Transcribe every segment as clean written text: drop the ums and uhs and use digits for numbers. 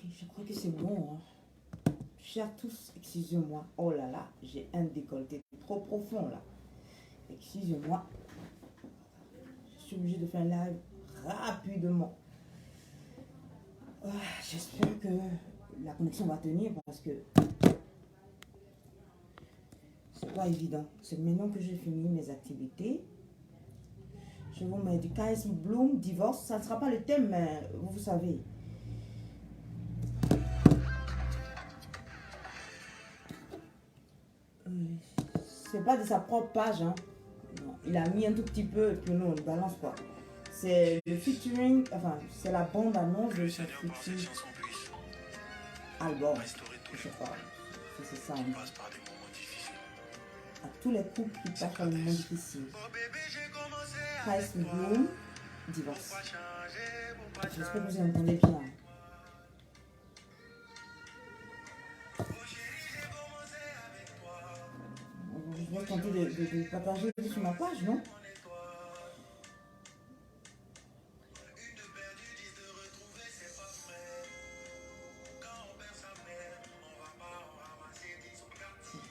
je crois que c'est bon. Hein. Chers tous, excusez-moi. Oh là là, j'ai un décolleté trop profond là. Excusez-moi. Je suis obligée de faire un live rapidement. J'espère que la connexion va tenir parce que c'est pas évident. C'est maintenant que j'ai fini mes activités. Je vous mets du KS Bloom, divorce. Ça ne sera pas le thème, mais vous savez. C'est pas de sa propre page. Hein. Non, il a mis un tout petit peu et puis nous on balance quoi. C'est le featuring, enfin c'est la bande annonce de son futur album. Je sais pas. C'est ça. Hein. À tous les couples qui passent par le moment difficile. KS Bloom, divorce. J'espère que vous entendez bien. Je vais tenter de partager sur ma page, non?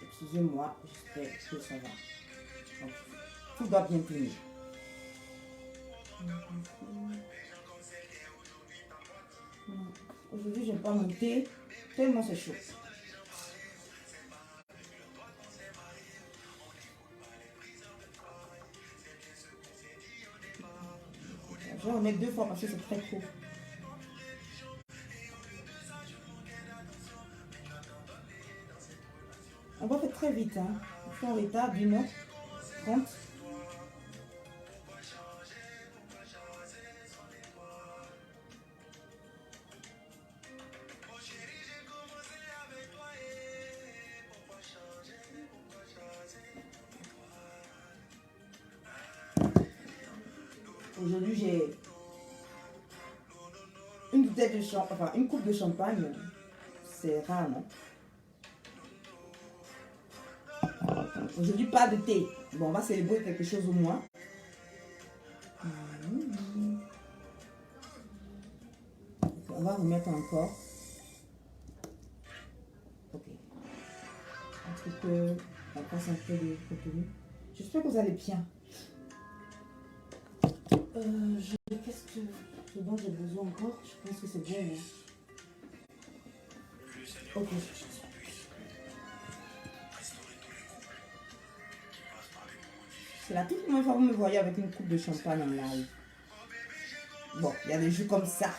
Excusez-moi, j'espère que ça va. Donc, tout va bien tenir. Aujourd'hui, je n'ai pas monté tellement c'est chaud. Je vais en mettre 2 fois parce que c'est très court. On va faire très vite. Hein. Je suis en retard d'1h30. Aujourd'hui, j'ai une bouteille de champagne, enfin une coupe de champagne. C'est rare, non? Aujourd'hui, pas de thé. Bon, on va célébrer quelque chose au moins. On va remettre encore. Ok. Un truc que on passe un peu de contenu. J'espère que vous allez bien. Qu'est-ce que ce dont j'ai besoin encore? Je pense que c'est bon. Hein. Ok. C'est la toute première fois que vous me voyez avec une coupe de champagne en live. Bon, il y a des jours comme ça.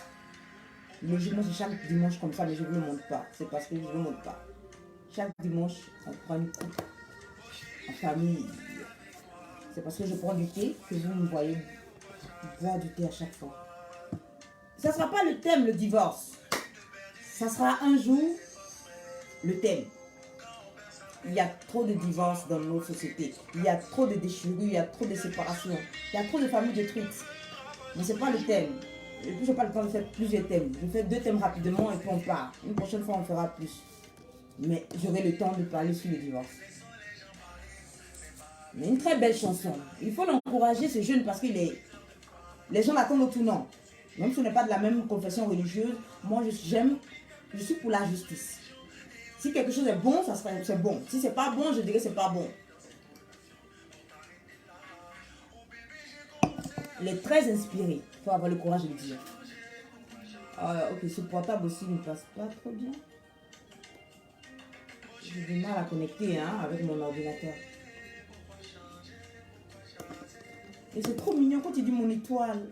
Logiquement, c'est chaque dimanche comme ça, mais je ne vous le montre pas. C'est parce que je ne vous le montre pas. Chaque dimanche, on prend une coupe en famille. C'est parce que je prends du thé que vous me voyez boire du thé à chaque fois. Ça ne sera pas le thème, le divorce. Ça sera un jour le thème. Il y a trop de divorces dans notre société. Il y a trop de déchirures, il y a trop de séparations. Il y a trop de familles détruites. Mais ce n'est pas le thème. Et puis, je n'ai pas le temps de faire plusieurs thèmes. Je fais 2 thèmes rapidement et puis on part. Une prochaine fois, on fera plus. Mais j'aurai le temps de parler sur le divorce. Mais une très belle chanson. Il faut l'encourager, ce jeune, parce que les gens l'attendent au tournant. Même si on n'est pas de la même confession religieuse, moi, je suis pour la justice. Si quelque chose est bon, c'est bon. Si c'est pas bon, je dirais c'est pas bon. Il est très inspiré. Il faut avoir le courage de le dire. Ok, ce portable aussi ne passe pas trop bien. J'ai du mal à connecter avec mon ordinateur. Et c'est trop mignon quand il dit mon étoile.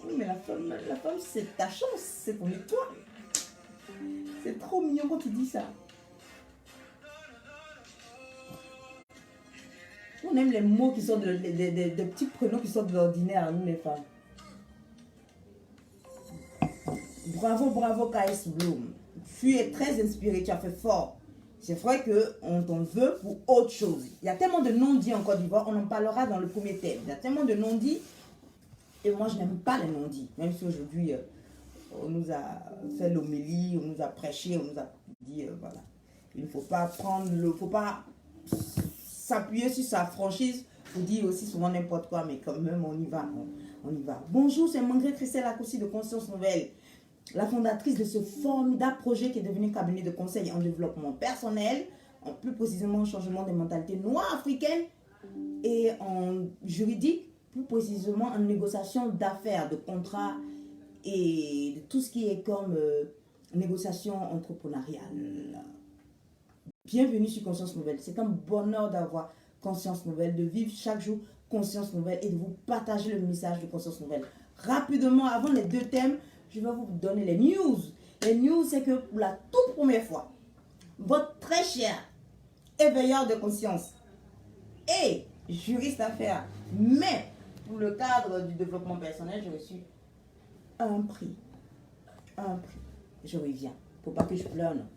Oui, mais la femme c'est ta chance, c'est ton étoile. C'est trop mignon quand il dit ça. On aime les mots qui sont des petits prénoms qui sont de l'ordinaire, nous les femmes. Bravo, bravo KS Bloom. Tu es très inspiré, tu as fait fort. C'est vrai qu'on t'en veut pour autre chose. Il y a tellement de non-dits en Côte d'Ivoire, on en parlera dans le premier thème. Il y a tellement de non-dits, et moi je n'aime pas les non-dits. Même si aujourd'hui, on nous a fait l'homélie, on nous a prêché, on nous a dit, voilà. Il ne faut pas prendre faut pas s'appuyer sur sa franchise vous dire aussi souvent n'importe quoi, mais quand même, on y va. On y va. Bonjour, c'est Mangré Christelle Akossi de Conscience Nouvelle, la fondatrice de ce formidable projet qui est devenu cabinet de conseil en développement personnel, en plus précisément en changement des mentalités noires africaines et en juridique, plus précisément en négociation d'affaires, de contrats et de tout ce qui est comme négociation entrepreneuriale. Bienvenue sur Conscience Nouvelle. C'est un bonheur d'avoir Conscience Nouvelle, de vivre chaque jour Conscience Nouvelle et de vous partager le message de Conscience Nouvelle. Rapidement, avant les deux thèmes, je vais vous donner les news. Les news, c'est que pour la toute première fois, votre très cher éveilleur de conscience et juriste d'affaires, mais pour le cadre du développement personnel, j'ai reçu un prix. Un prix. Je reviens. Faut pas que je pleure, non.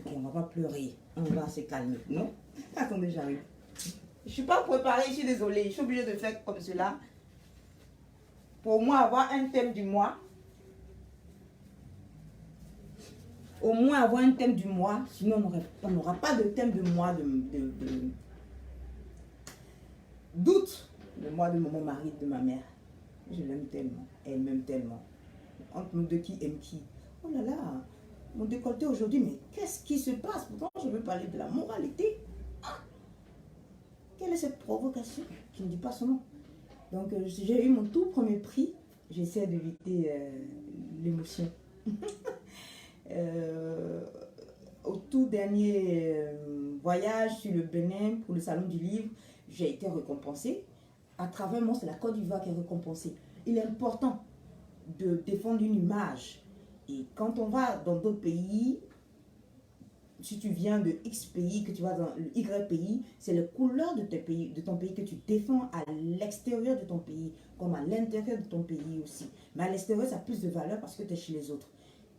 On va pas pleurer, on va se calmer, non? Attendez, j'arrive. Je suis pas préparée, je suis désolée, je suis obligée de faire comme cela. Pour moi, avoir un thème du mois. Au moins avoir un thème du mois, sinon on n'aura pas de thème de mois d'août. Le mois de mon mari, de ma mère. Je l'aime tellement, elle m'aime tellement. Entre nous deux, qui aime qui? Oh là là, mon décolleté aujourd'hui, mais qu'est-ce qui se passe? Pourtant, je veux parler de la moralité. Ah, quelle est cette provocation? Je ne dis pas son nom. Donc, j'ai eu mon tout premier prix. J'essaie d'éviter l'émotion. Au tout dernier voyage sur le Bénin pour le Salon du Livre, j'ai été récompensée. À travers moi, c'est la Côte d'Ivoire qui est récompensée. Il est important de défendre une image. Et quand on va dans d'autres pays, si tu viens de X pays, que tu vas dans le Y pays, c'est les couleurs de ton pays que tu défends à l'extérieur de ton pays, comme à l'intérieur de ton pays aussi. Mais à l'extérieur, ça a plus de valeur parce que tu es chez les autres.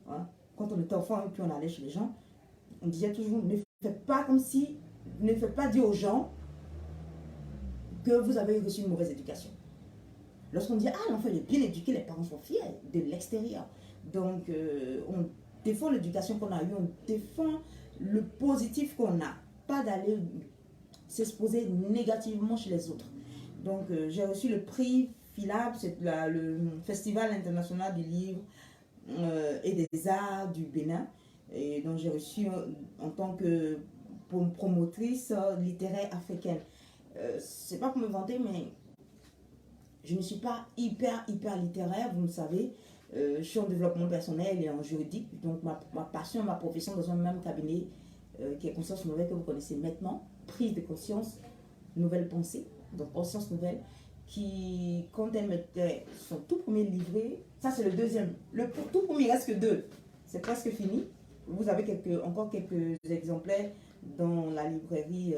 Hein? Quand on était enfant et puis on allait chez les gens, on disait toujours, ne faites pas comme si, ne faites pas dire aux gens que vous avez reçu une mauvaise éducation. Lorsqu'on dit, ah, l'enfant est bien éduqué, les parents sont fiers de l'extérieur. Donc, on défend l'éducation qu'on a eue, on défend le positif qu'on a, pas d'aller s'exposer négativement chez les autres. Donc, j'ai reçu le prix FILAB, c'est le Festival international du livre et des arts du Bénin. Et donc, j'ai reçu en tant que promotrice littéraire africaine. C'est pas pour me vanter, mais je ne suis pas hyper littéraire, vous le savez. Je suis en développement personnel et en juridique. Donc, ma passion, ma profession dans un même cabinet qui est Conscience Nouvelle, que vous connaissez maintenant. Prise de conscience, nouvelle pensée. Donc, Conscience Nouvelle, qui, quand elle mettait son tout premier livret, ça c'est le deuxième. Le tout premier, il reste que 2. C'est presque fini. Vous avez encore quelques exemplaires dans la librairie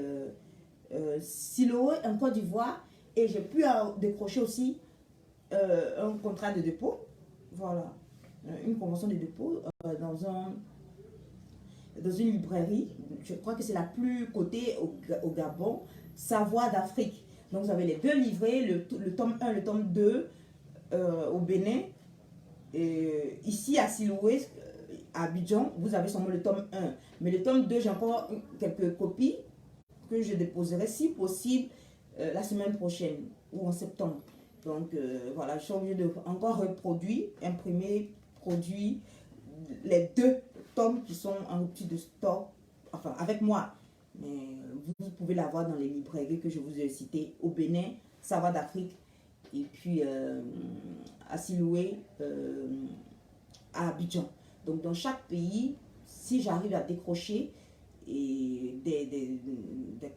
Siloé en Côte d'Ivoire. Et j'ai pu décrocher aussi un contrat de dépôt. Voilà, une convention de dépôt dans une librairie. Je crois que c'est la plus cotée au Gabon, Savoie d'Afrique. Donc vous avez les 2 livrets, le tome 1, le tome 2 au Bénin. Et ici à Siloué, à Abidjan, vous avez seulement le tome 1. Mais le tome 2, j'ai encore quelques copies que je déposerai si possible la semaine prochaine ou en septembre. Donc voilà, je suis obligée de encore reproduire, imprimer, produire les 2 tomes qui sont en rupture de stock, enfin avec moi. Mais vous pouvez l'avoir dans les librairies que je vous ai citées au Bénin, Savoie d'Afrique, et puis à Siloué, à Abidjan. Donc dans chaque pays, si j'arrive à décrocher des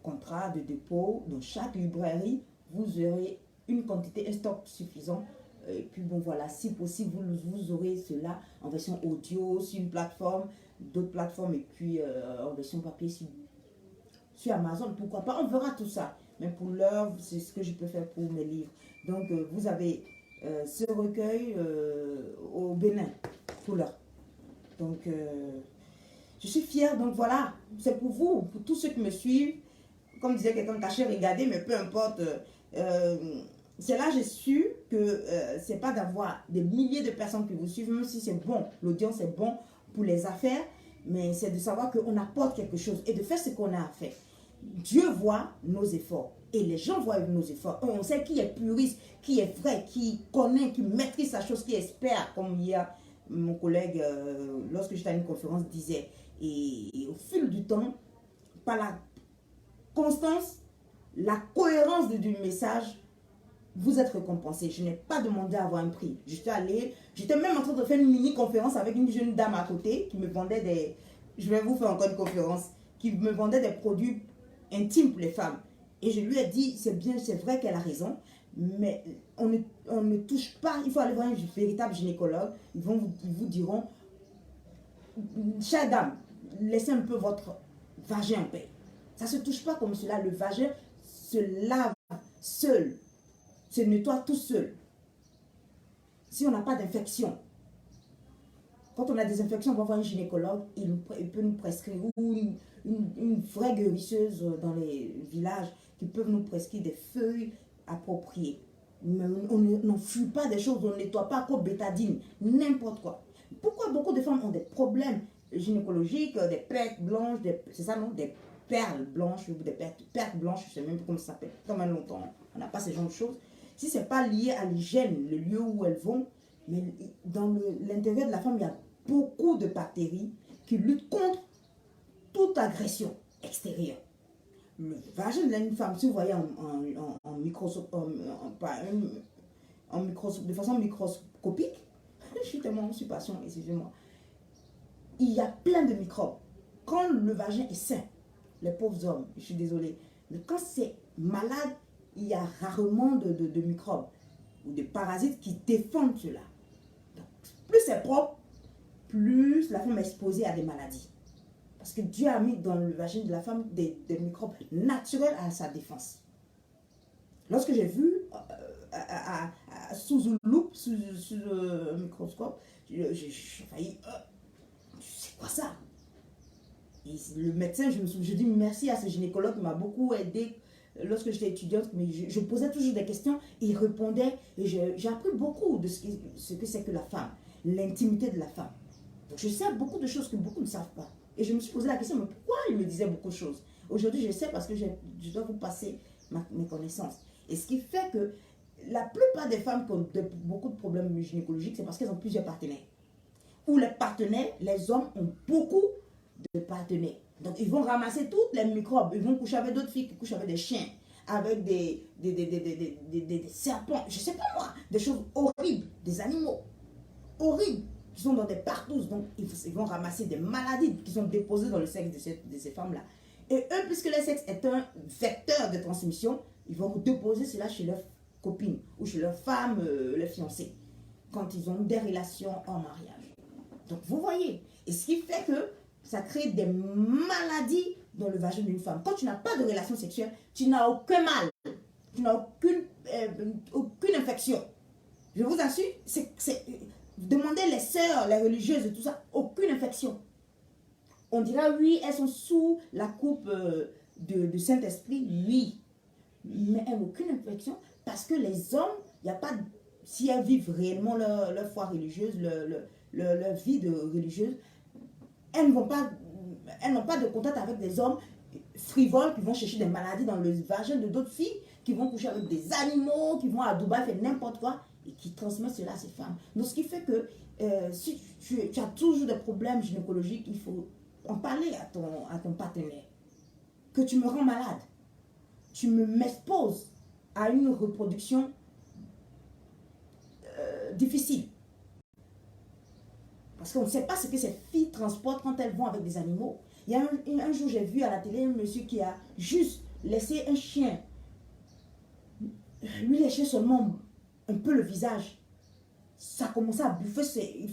contrats de dépôt dans chaque librairie, vous aurez une quantité, un stock suffisant. Et puis bon voilà, si possible, vous aurez cela en version audio sur une plateforme, d'autres plateformes, et puis en version papier sur Amazon, pourquoi pas, on verra tout ça. Mais pour l'heure, c'est ce que je peux faire pour mes livres. Donc vous avez ce recueil au Bénin, pour l'heure. Donc je suis fière, donc voilà, c'est pour vous, pour tous ceux qui me suivent. Comme disait quelqu'un, caché, regardez, mais peu importe. c'est là que j'ai su que c'est pas d'avoir des milliers de personnes qui vous suivent, même si c'est bon, l'audience est bon pour les affaires, mais c'est de savoir qu'on apporte quelque chose et de faire ce qu'on a à faire. Dieu voit nos efforts et les gens voient nos efforts. On sait qui est puriste, qui est vrai, qui connaît, qui maîtrise sa chose, qui espère, comme hier mon collègue, lorsque j'étais à une conférence, disait. Et au fil du temps, par la constance, la cohérence du message, vous êtes récompensé. Je n'ai pas demandé à avoir un prix. J'étais même en train de faire une mini-conférence avec une jeune dame à côté qui me vendait des... Je vais vous faire encore une conférence. Qui me vendait des produits intimes pour les femmes. Et je lui ai dit, c'est bien, c'est vrai qu'elle a raison, mais on ne touche pas, il faut aller voir un véritable gynécologue. Ils vous diront, chère dame, laissez un peu votre vagin en paix. Ça ne se touche pas comme cela. Le vagin se lave seul, se nettoie tout seul. Si on n'a pas d'infection, quand on a des infections, on va voir un gynécologue, il peut nous prescrire, ou une vraie guérisseuse dans les villages qui peuvent nous prescrire des feuilles appropriées. Mais on n'enfuit pas des choses, on ne nettoie pas comme bétadine, n'importe quoi. Pourquoi beaucoup de femmes ont des problèmes gynécologiques, des pertes blanches, c'est ça non, des perles blanches, ou des pertes blanches, je ne sais même plus comment ça s'appelle, quand même longtemps, on n'a pas ce genre de choses. Si ce n'est pas lié à l'hygiène, le lieu où elles vont, mais dans l'intérieur de la femme, il y a beaucoup de bactéries qui luttent contre toute agression extérieure. Le vagin d'une femme, si vous voyez de façon microscopique, je suis tellement en passion, excusez-moi, il y a plein de microbes. Quand le vagin est sain, les pauvres hommes, je suis désolée, mais quand c'est malade, il y a rarement de microbes ou de parasites qui défendent cela. Donc, plus c'est propre, plus la femme est exposée à des maladies. Parce que Dieu a mis dans le vagin de la femme des microbes naturels à sa défense. Lorsque j'ai vu sous une loupe, sous un microscope, j'ai failli... c'est quoi ça? Et le médecin, je dis merci à ce gynécologue qui m'a beaucoup aidé lorsque j'étais étudiante. Mais je posais toujours des questions, il répondait. Et j'ai appris beaucoup de ce que c'est que la femme, l'intimité de la femme. Donc je sais beaucoup de choses que beaucoup ne savent pas. Et je me suis posé la question, mais pourquoi il me disait beaucoup de choses? Aujourd'hui, je sais parce que je dois vous passer mes connaissances. Et ce qui fait que la plupart des femmes qui ont beaucoup de problèmes gynécologiques, c'est parce qu'elles ont plusieurs partenaires. Ou les partenaires, les hommes ont beaucoup de partenaires. Donc, ils vont ramasser tous les microbes. Ils vont coucher avec d'autres filles qui couchent avec des chiens, avec des serpents, je ne sais pas moi, des choses horribles, des animaux horribles qui sont dans des partous. Donc, ils vont ramasser des maladies qui sont déposées dans le sexe de ces femmes-là. Et eux, puisque le sexe est un vecteur de transmission, ils vont déposer cela chez leurs copines ou chez leurs femmes, leurs fiancées, quand ils ont des relations en mariage. Donc, vous voyez. Et ce qui fait que ça crée des maladies dans le vagin d'une femme. Quand tu n'as pas de relation sexuelle, tu n'as aucun mal. Tu n'as aucune infection. Je vous assure, demandez les sœurs, les religieuses et tout ça, aucune infection. On dira oui, elles sont sous la coupe de Saint-Esprit, oui. Mais elles n'ont aucune infection parce que les hommes, il n'y a pas... Si elles vivent réellement leur foi religieuse, leur vie de religieuse, elles n'ont pas de contact avec des hommes frivoles qui vont chercher des maladies dans le vagin de d'autres filles, qui vont coucher avec des animaux, qui vont à Dubaï faire n'importe quoi et qui transmettent cela à ces femmes. Donc ce qui fait que si tu as toujours des problèmes gynécologiques, il faut en parler à ton partenaire. Que tu me rends malade, tu m'exposes à une reproduction difficile. Parce qu'on ne sait pas ce que ces filles transportent quand elles vont avec des animaux. Il y a un jour, j'ai vu à la télé un monsieur qui a juste laissé un chien lui lécher seulement un peu le visage. Ça commençait à bouffer,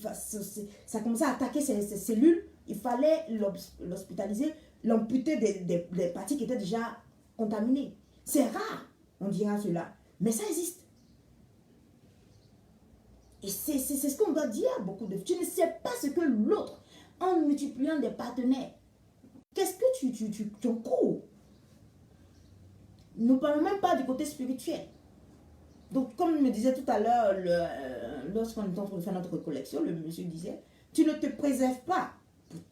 ça commençait à attaquer ses cellules. Il fallait l'hospitaliser, l'amputer des parties qui étaient déjà contaminées. C'est rare, on dira cela, mais ça existe. Et c'est ce qu'on doit dire à beaucoup de filles. Tu ne sais pas ce que l'autre, en multipliant des partenaires, qu'est-ce que tu en cours? Nous ne parlons même pas du côté spirituel. Donc, comme il me disait tout à l'heure, lorsqu'on est en train de faire notre collection, le monsieur disait, tu ne te préserves pas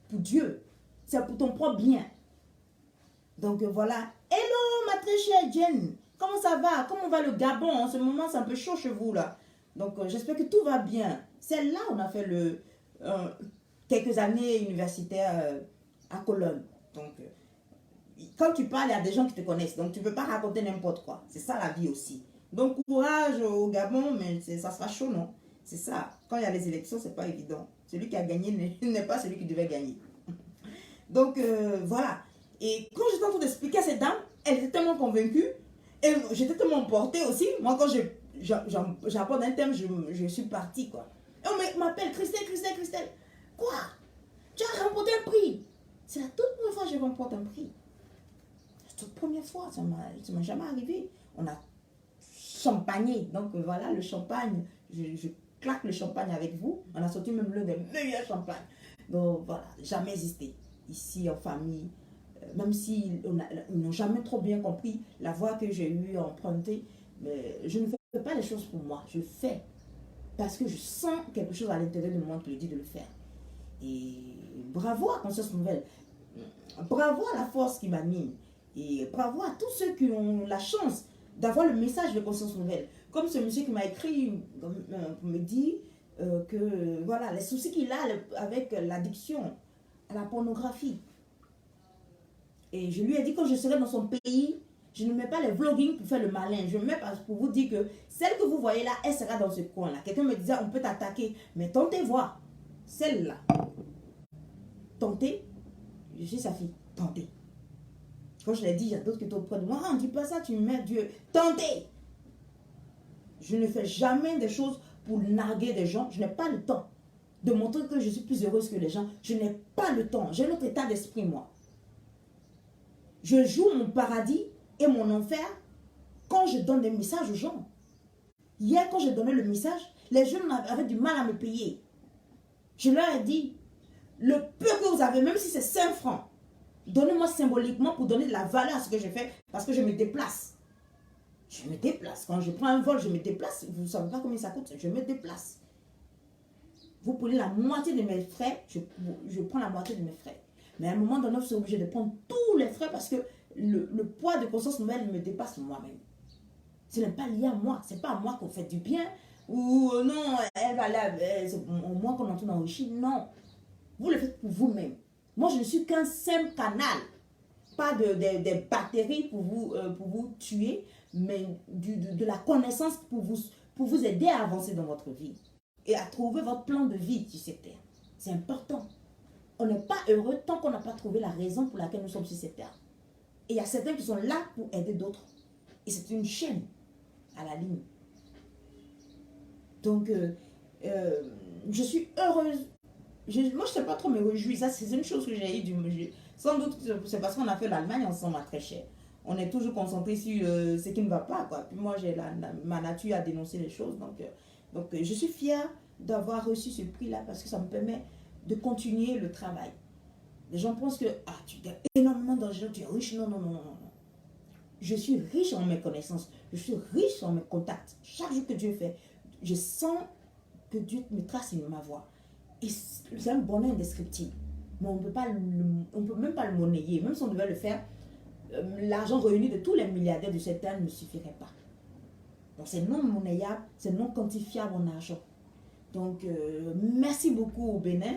pour Dieu, c'est pour ton propre bien. Donc voilà. Hello ma très chère Jen, comment ça va? Comment va le Gabon? En ce moment c'est un peu chaud chez vous là. Donc j'espère que tout va bien. C'est là on a fait quelques années universitaires à Cologne. Donc quand tu parles, il y a des gens qui te connaissent. Donc tu ne peux pas raconter n'importe quoi. C'est ça la vie aussi. Donc courage au Gabon, mais ça sera chaud, non? C'est ça. Quand il y a les élections, c'est pas évident. Celui qui a gagné n'est pas celui qui devait gagner. Donc voilà. Et quand j'étais en train d'expliquer à cette dame, elle était tellement convaincue et j'étais tellement emportée aussi. Moi, quand j'apporte un thème, je suis partie, quoi. Et on m'appelle Christelle, Christelle, Christelle. Quoi? Tu as remporté un prix? C'est la toute première fois que je remporte un prix. La toute première fois, ça m'est jamais arrivé. On a champagné. Donc voilà, le champagne, je claque le champagne avec vous. On a sorti même l'un des meilleurs champagnes. Donc voilà, jamais hésité. Ici en famille, même si ils n'ont jamais trop bien compris la voie que j'ai eu à emprunter, mais je ne fais pas les choses pour moi, je fais parce que je sens quelque chose à l'intérieur de moi qui me dit de le faire. Et bravo à Conscience Nouvelle, bravo à la force qui m'anime, et bravo à tous ceux qui ont la chance d'avoir le message de Conscience Nouvelle. Comme ce monsieur qui m'a écrit pour me dire que voilà, les soucis qu'il a avec l'addiction à la pornographie. Et je lui ai dit, quand je serai dans son pays, je ne mets pas les vlogging pour faire le malin. Je mets pour vous dire que celle que vous voyez là, elle sera dans ce coin-là. Quelqu'un me disait, on peut t'attaquer. Mais tentez voir. Celle-là. Tentez. Je suis sa fille. Tentez. Quand je l'ai dit, il y a d'autres qui étaient auprès de moi. Ah, on ne dit pas ça, tu mets Dieu. Tentez. Je ne fais jamais des choses pour narguer des gens. Je n'ai pas le temps de montrer que je suis plus heureuse que les gens. Je n'ai pas le temps. J'ai un autre état d'esprit, moi. Je joue mon paradis et mon enfer quand je donne des messages aux gens. Hier, quand j'ai donné le message, les jeunes avaient du mal à me payer. Je leur ai dit, le peu que vous avez, même si c'est 5 francs, donnez-moi symboliquement pour donner de la valeur à ce que je fais, parce que je me déplace. Je me déplace. Quand je prends un vol, je me déplace. Vous ne savez pas combien ça coûte, je me déplace. Vous prenez la moitié de mes frais, je prends la moitié de mes frais. Mais à un moment donné, je suis obligé de prendre tous les frais parce que le poids de Conscience Nouvelle me dépasse moi-même. Ce n'est pas lié à moi. Ce n'est pas à moi qu'on fait du bien. Ou non, elle va là, c'est au moins qu'on entend enrichir. Non. Vous le faites pour vous-même. Moi, je ne suis qu'un simple canal. Pas des batteries pour vous tuer, mais de la connaissance pour vous aider à avancer dans votre vie. Et à trouver votre plan de vie sur cette terre. C'est important. On n'est pas heureux tant qu'on n'a pas trouvé la raison pour laquelle nous sommes sur cette terre. Et il y a certains qui sont là pour aider d'autres. Et c'est une chaîne à la ligne. Donc, je suis heureuse. Moi, je ne sais pas trop me réjouir. Ça, c'est une chose que j'ai eu. Sans doute, c'est parce qu'on a fait l'Allemagne ensemble, ma très chère. On est toujours concentré sur ce qui ne va pas, quoi. Puis moi, j'ai ma nature à dénoncer les choses. Donc je suis fière d'avoir reçu ce prix-là parce que ça me permet de continuer le travail. Les gens pensent que tu gagnes énormément d'argent, tu es riche. Non, non, non, non, non. Je suis riche en mes connaissances, je suis riche en mes contacts. Chaque jour que Dieu fait, je sens que Dieu me trace ma voie. Et c'est un bonheur indescriptible. Mais on ne peut même pas le monnayer. Même si on devait le faire, l'argent réuni de tous les milliardaires de cette terre ne suffirait pas. Donc c'est non monnayable, c'est non quantifiable en argent. Donc merci beaucoup au Bénin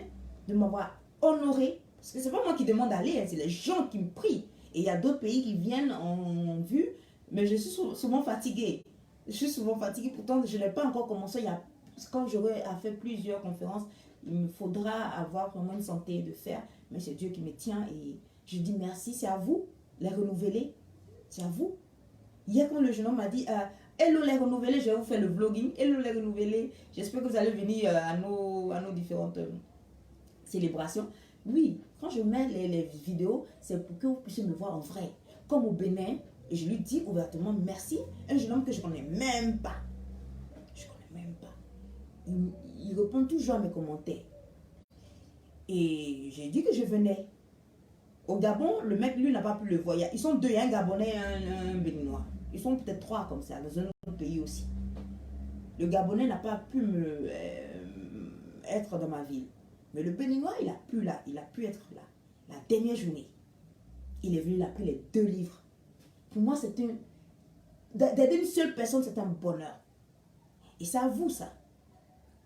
de m'avoir honoré. Parce que c'est pas moi qui demande d'aller, c'est les gens qui me prient. Et il y a d'autres pays qui viennent en vue, mais je suis souvent fatiguée. Je suis souvent fatiguée, pourtant je n'ai pas encore commencé. Quand j'aurai à faire plusieurs conférences, il me faudra avoir vraiment une santé de faire. Mais c'est Dieu qui me tient et je dis merci, c'est à vous, les renouveler. C'est à vous. Hier, quand le jeune homme m'a dit, hello les renouvelés, je vais vous faire le vlogging. Hello les renouvelés, j'espère que vous allez venir à nos différentes célébrations. Oui, quand je mets les vidéos, c'est pour que vous puissiez me voir en vrai. Comme au Bénin, et je lui dis ouvertement merci. Un jeune homme que je ne connais même pas. Je ne connais même pas. Il répond toujours à mes commentaires. Et j'ai dit que je venais. Au Gabon, le mec, lui, n'a pas pu le voir. Ils sont deux, un Gabonais et un Béninois. Ils sont peut-être 3 comme ça, dans un autre pays aussi. Le Gabonais n'a pas pu être dans ma ville. Mais le Béninois, il a pu là. Il a pu être là. La dernière journée, il est venu, il a pris les 2 livres. Pour moi, c'est une... D'aider une seule personne, c'est un bonheur. Et c'est à vous, ça.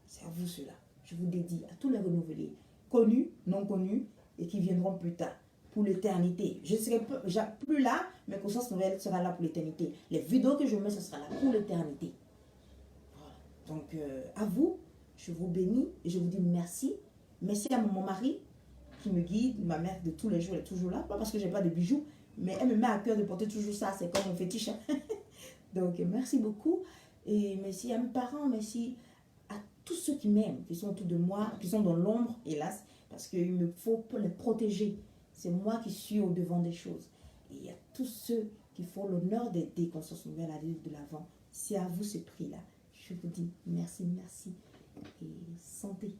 C'est à vous, cela. Je vous dédie à tous les renouvelés, connus, non connus, et qui viendront plus tard, pour l'éternité. Je ne serai plus là, mais Conscience Nouvelle sera là pour l'éternité. Les vidéos que je mets, ce sera là pour l'éternité. Voilà. Donc, à vous, je vous bénis et je vous dis merci. Merci à mon mari qui me guide, ma mère de tous les jours, elle est toujours là. Pas parce que je n'ai pas de bijoux, mais elle me met à cœur de porter toujours ça. C'est comme mon fétiche. Hein? Donc, merci beaucoup. Et merci à mes parents, merci à tous ceux qui m'aiment, qui sont autour de moi, qui sont dans l'ombre, hélas, parce qu'il me faut les protéger. C'est moi qui suis au devant des choses. Et il y a tous ceux qui font l'honneur d'aider Conscience Nouvelle à aller de l'avant. C'est à vous ce prix-là. Je vous dis merci, merci. Et santé.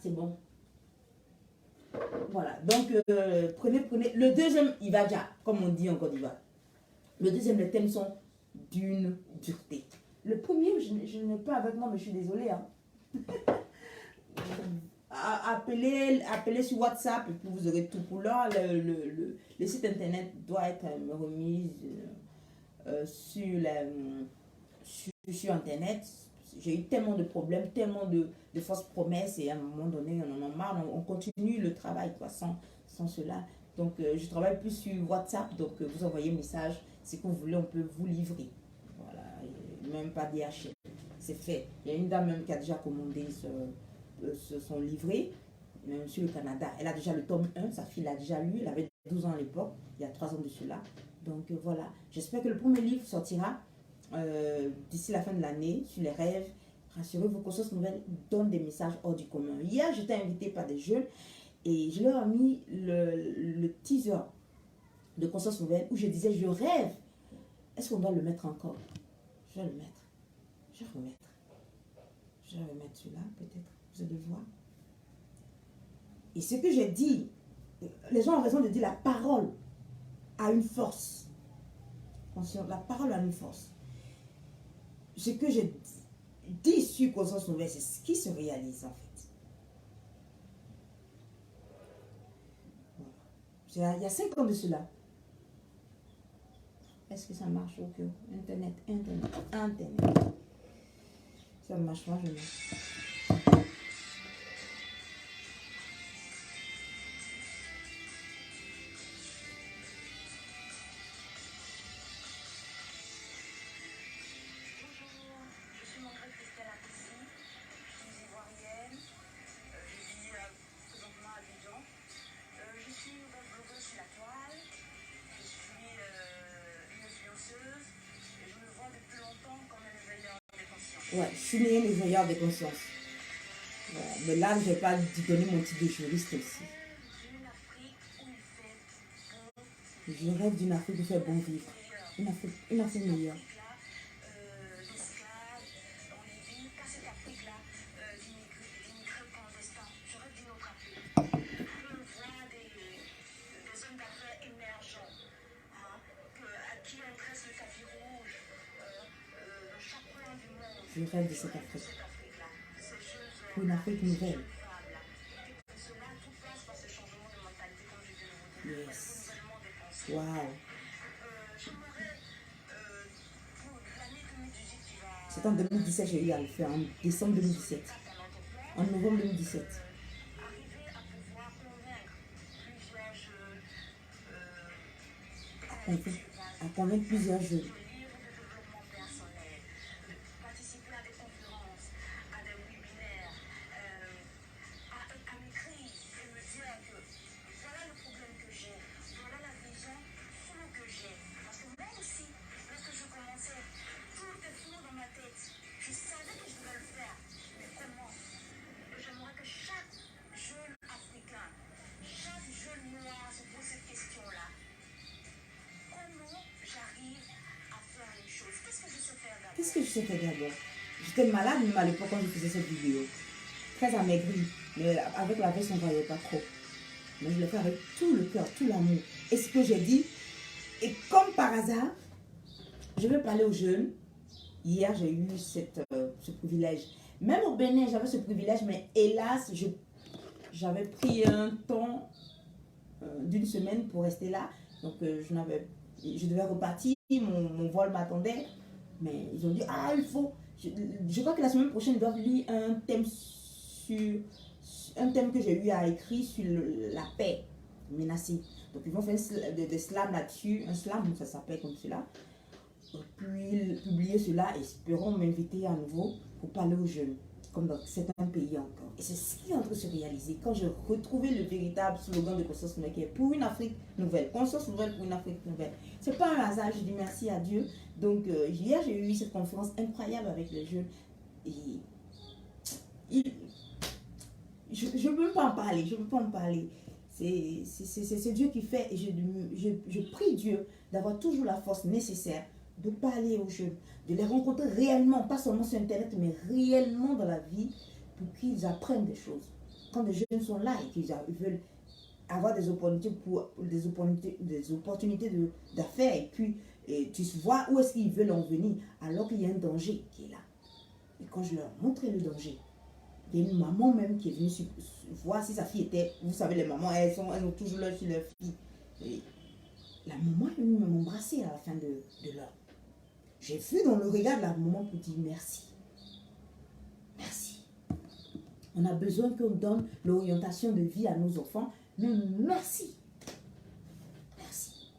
C'est bon. Voilà. Donc, prenez. Le deuxième, il va déjà, comme on dit en Côte d'Ivoire. Le deuxième, les thèmes sont d'une dureté. Le premier, je n'ai pas avec moi, mais je suis désolée. Hein. Appelez sur WhatsApp et puis vous aurez tout pour l'heure. Le site internet doit être remis sur internet. J'ai eu tellement de problèmes, tellement de fausses promesses et à un moment donné, on en a marre. On continue le travail quoi, sans cela. Donc, je travaille plus sur WhatsApp. Donc, vous envoyez un message. Ce que vous voulez, on peut vous livrer. Voilà. Et même pas DHL. C'est fait. Il y a une dame même qui a déjà commandé son livret, même sur le Canada. Elle a déjà le tome 1. Sa fille l'a déjà lu. Elle avait 12 ans à l'époque. Il y a 3 ans de cela. Donc, voilà. J'espère que le premier livre sortira d'ici la fin de l'année sur les rêves. Rassurez-vous, Conscience Nouvelle donne des messages hors du commun. Hier, j'étais invitée par des jeunes et je leur ai mis le teaser de Conscience Nouvelle où je disais je rêve. Est-ce qu'on doit le mettre encore? Je vais le mettre. Je vais remettre. Je vais remettre celui-là peut-être. Vous allez voir. Et ce que j'ai dit, les gens ont raison de dire la parole a une force. La parole a une force. Ce que j'ai dit sur Conscience Nouvelle, c'est ce qui se réalise en fait. Voilà. Il y a 5 ans de cela. Est-ce que ça marche? Ok. Internet. Ça marche pas, je mets. Ouais, je suis née éveilleur de conscience. Voilà. Mais là, je ne vais pas donner mon titre de juriste aussi. Je rêve d'une Afrique où il fait bon vivre. Une Afrique meilleure. Je rêve de cette Afrique. Pour une Afrique nouvelle. Yes. Wow. C'est en 2017, j'ai eu à le faire, en décembre 2017. En novembre 2017. À convaincre plusieurs jeunes. Qu'est-ce que je sais faire d'abord? J'étais malade même à l'époque quand je faisais cette vidéo. Très amaigrie. Mais avec la veste, on ne voyait pas trop. Mais je l'ai fait avec tout le cœur, tout l'amour. Et ce que j'ai dit, et comme par hasard, je vais parler aux jeunes. Hier, j'ai eu ce privilège. Même au Bénin, j'avais ce privilège, mais hélas, j'avais pris un temps d'une semaine pour rester là. Donc, je devais repartir, mon vol m'attendait. Mais ils ont dit, ah, il faut... Je crois que la semaine prochaine, ils doivent lire un thème que j'ai eu à écrire sur la paix menacée. Donc, ils vont faire des slams là-dessus. Un slam, ça s'appelle comme cela. Puis publier cela, espérons m'inviter à nouveau pour parler aux jeunes, comme dans certains pays encore. Et c'est ce qui est en train de se réaliser quand j'ai retrouvé le véritable slogan de Conscience Nouvelle qui est pour une Afrique nouvelle. Conscience nouvelle pour une Afrique nouvelle. C'est pas un hasard, je dis merci à Dieu. Donc hier j'ai eu cette conférence incroyable avec les jeunes et je ne peux pas en parler, je ne peux pas en parler. C'est Dieu qui fait et je prie Dieu d'avoir toujours la force nécessaire de parler aux jeunes, de les rencontrer réellement, pas seulement sur Internet, mais réellement dans la vie, pour qu'ils apprennent des choses. Quand les jeunes sont là et qu'ils veulent avoir des opportunités d'affaires, et puis tu vois où est-ce qu'ils veulent en venir, alors qu'il y a un danger qui est là. Et quand je leur montrais le danger, il y a une maman même qui est venue voir si sa fille était, vous savez les mamans, elles ont toujours l'œil sur leur fille. Et la maman est venue m'embrasser à la fin de l'heure. J'ai vu dans le regard de la maman pour dire merci. Merci. On a besoin qu'on donne l'orientation de vie à nos enfants, mais merci. Merci.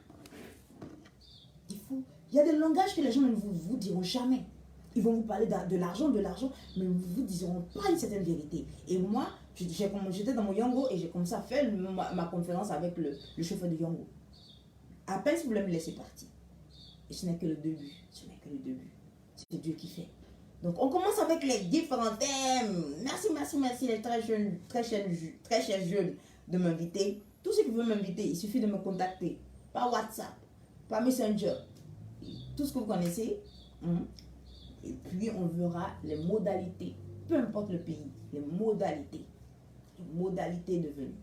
Il y a des langages que les gens ne vous diront jamais. Ils vont vous parler de l'argent, mais ils ne vous diront pas une certaine vérité. Et moi, j'étais dans mon Yango et j'ai commencé à faire ma conférence avec le chauffeur de Yango. À peine si vous voulez me laisser partir. Et ce n'est que le début. Ce n'est que le début. C'est Dieu qui fait. Donc, on commence avec les différents thèmes. Merci, les très chers jeunes de m'inviter. Tous ceux qui veulent m'inviter, il suffit de me contacter par WhatsApp, par Messenger, tout ce que vous connaissez. Et puis, on verra les modalités, peu importe le pays, les modalités de venue.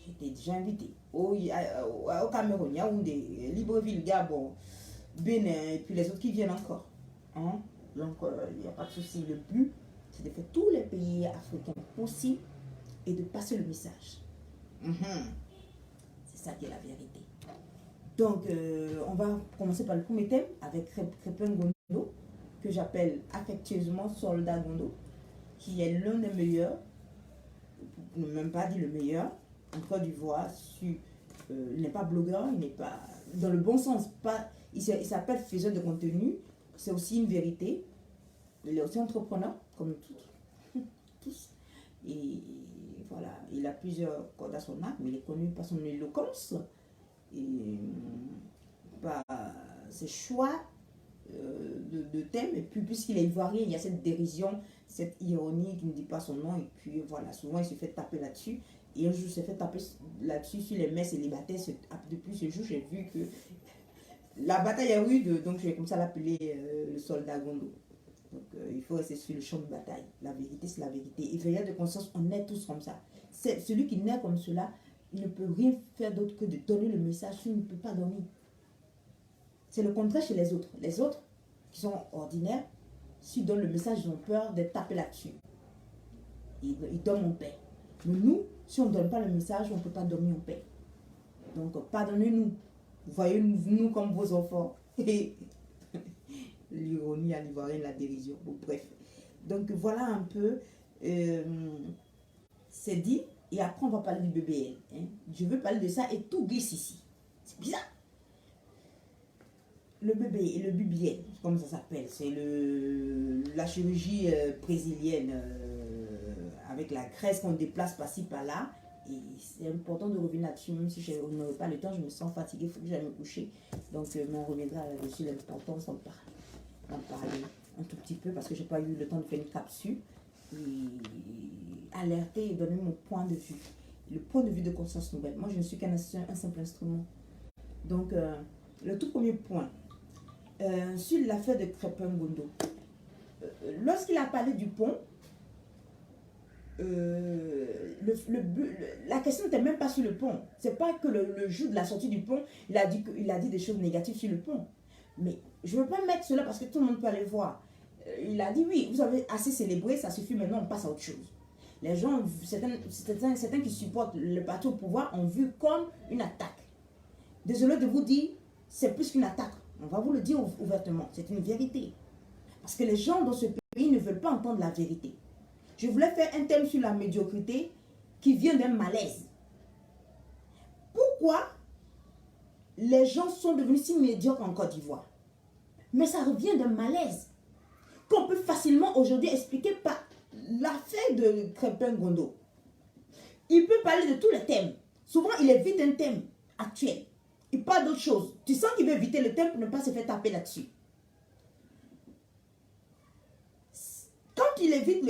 J'étais déjà invité au Cameroun, Yaoundé, Libreville, Gabon, Bénin, et puis les autres qui viennent encore. Donc, il n'y a pas de souci. Le but, c'est de faire tous les pays africains possibles et de passer le message. C'est ça qui est la vérité. Donc, on va commencer par le premier thème avec Crépin Gondo, que j'appelle affectueusement Soldat Gondo, qui est l'un des meilleurs, ne même pas dit le meilleur, en Côte d'Ivoire. Il n'est pas blogueur, il n'est pas, dans le bon sens, il s'appelle faiseur de contenu, c'est aussi une vérité. Il est aussi entrepreneur, comme tous. Et voilà, il a plusieurs cordes à son arc, mais il est connu par son éloquence et par ses choix de thèmes. Et puis, puisqu'il est ivoirien, il y a cette dérision, cette ironie qui ne dit pas son nom. Et puis, voilà, souvent, il se fait taper là-dessus. Et un jour, il se fait taper là-dessus sur les mères célibataires. Depuis ce jour, j'ai vu que la bataille est rude, donc je vais comme ça l'appeler le soldat Gondo. Donc, il faut rester sur le champ de bataille. La vérité, c'est la vérité. Et veillez de conscience, on est tous comme ça. Celui qui naît comme cela, il ne peut rien faire d'autre que de donner le message, il ne peut pas dormir. C'est le contraire chez les autres. Les autres, qui sont ordinaires, s'ils donnent le message, ils ont peur d'être tapés là-dessus. Ils dorment en paix. Mais nous, si on ne donne pas le message, on ne peut pas dormir en paix. Donc, pardonnez-nous. Voyez-nous comme vos enfants. Et l'ironie à l'ivoirienne, la dérision. Bon, bref. Donc, voilà un peu. C'est dit. Et après, on va parler du BBL. Je veux parler de ça et tout glisse ici. C'est bizarre. Le BBL, comme ça s'appelle, c'est la chirurgie brésilienne avec la graisse qu'on déplace par-ci, par-là. Et c'est important de revenir là-dessus, même si je n'aurai pas le temps, je me sens fatiguée, il faut que j'aille me coucher. Donc, on reviendra là-dessus, l'importance d'en parler un tout petit peu, parce que je n'ai pas eu le temps de faire une capsule. Et alerter et donner mon point de vue. Le point de vue de Conscience Nouvelle. Moi, je ne suis qu'un simple instrument. Donc, le tout premier point, sur l'affaire de Crépin Gondo. Lorsqu'il a parlé du pont, la question n'était même pas sur le pont. C'est pas que le jour de la sortie du pont, il a dit des choses négatives sur le pont. Mais je ne veux pas mettre cela parce que tout le monde peut aller voir. Il a dit oui, vous avez assez célébré, ça suffit, maintenant on passe à autre chose. Les gens, certains qui supportent le parti au pouvoir ont vu comme une attaque. Désolé de vous dire, c'est plus qu'une attaque. On va vous le dire ouvertement, c'est une vérité. Parce que les gens dans ce pays ne veulent pas entendre la vérité. Je voulais faire un thème sur la médiocrité qui vient d'un malaise. Pourquoi les gens sont devenus si médiocres en Côte d'Ivoire? Mais ça revient d'un malaise qu'on peut facilement aujourd'hui expliquer par l'affaire de Crépin Gondo. Il peut parler de tous les thèmes. Souvent, il évite un thème actuel. Il parle d'autre chose. Tu sens qu'il veut éviter le thème pour ne pas se faire taper là-dessus. Quand il évite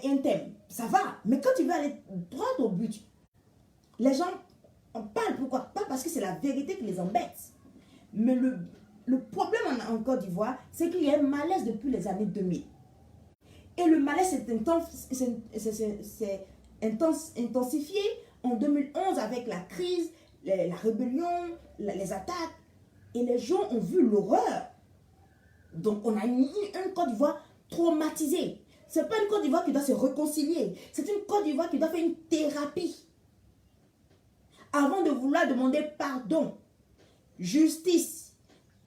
un thème, ça va. Mais quand il veut aller droit au but, les gens en parlent. Pourquoi? Pas parce que c'est la vérité qui les embête. Mais le problème en Côte d'Ivoire, c'est qu'il y a un malaise depuis les années 2000. Et le malaise s'est intensifié en 2011 avec la crise, la rébellion, les attaques. Et les gens ont vu l'horreur. Donc on a une Côte d'Ivoire traumatisée. Ce n'est pas une Côte d'Ivoire qui doit se réconcilier. C'est une Côte d'Ivoire qui doit faire une thérapie. Avant de vouloir demander pardon, justice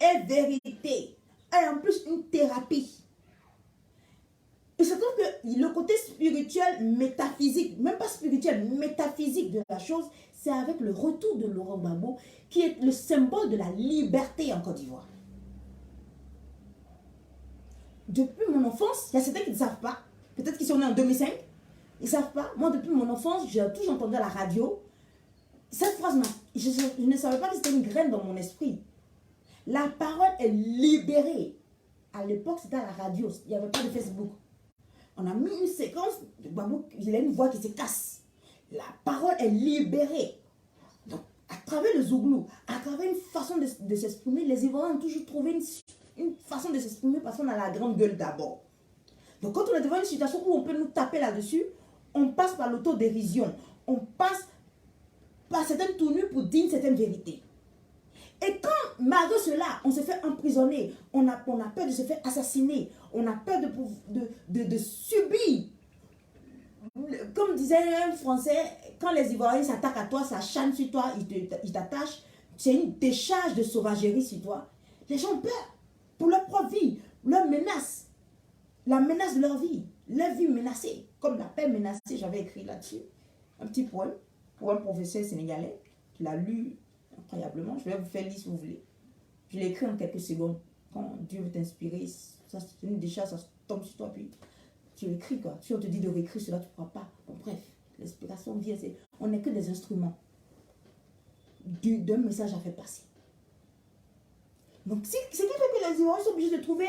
et vérité. Et en plus une thérapie. Il se trouve que le côté spirituel, métaphysique, même pas spirituel, métaphysique de la chose, c'est avec le retour de Laurent Gbagbo qui est le symbole de la liberté en Côte d'Ivoire. Depuis mon enfance, il y a certains qui ne savent pas, peut-être qu'ils sont nés en 2005, ils ne savent pas. Moi, depuis mon enfance, j'ai toujours entendu à la radio. Cette phrase, je ne savais pas que c'était une graine dans mon esprit. La parole est libérée. À l'époque, c'était à la radio, il n'y avait pas de Facebook. On a mis une séquence, il a une voix qui se casse. La parole est libérée. Donc, à travers le zouglou, à travers une façon de s'exprimer, les Ivoiriens ont toujours trouvé une façon de s'exprimer parce qu'on a la grande gueule d'abord. Donc, quand on est devant une situation où on peut nous taper là-dessus, on passe par l'autodérision. On passe par certaines tournures pour dire une certaine vérité. Et quand, malgré cela, on se fait emprisonner, on a peur de se faire assassiner, on a peur de subir. Comme disait un Français, quand les Ivoiriens s'attaquent à toi, ça chante sur toi, ils t'attachent, c'est une décharge de sauvagerie sur toi. Les gens ont peur pour leur propre vie, leur menace, la menace de leur vie menacée, comme la paix menacée, j'avais écrit là-dessus, un petit poème pour un professeur sénégalais qui l'a lu incroyablement. Je vais vous faire lire si vous voulez. Je l'ai écrit en quelques secondes. Quand Dieu veut t'inspirer, ça c'est une décharge, ça tombe sur toi, puis tu l'écris quoi. Si on te dit de réécrire cela, tu ne pourras pas. Bon, bref, l'inspiration vient, on n'est que des instruments d'un message à faire passer. Donc, c'est qui fait que les Ivoiriens sont obligés de trouver,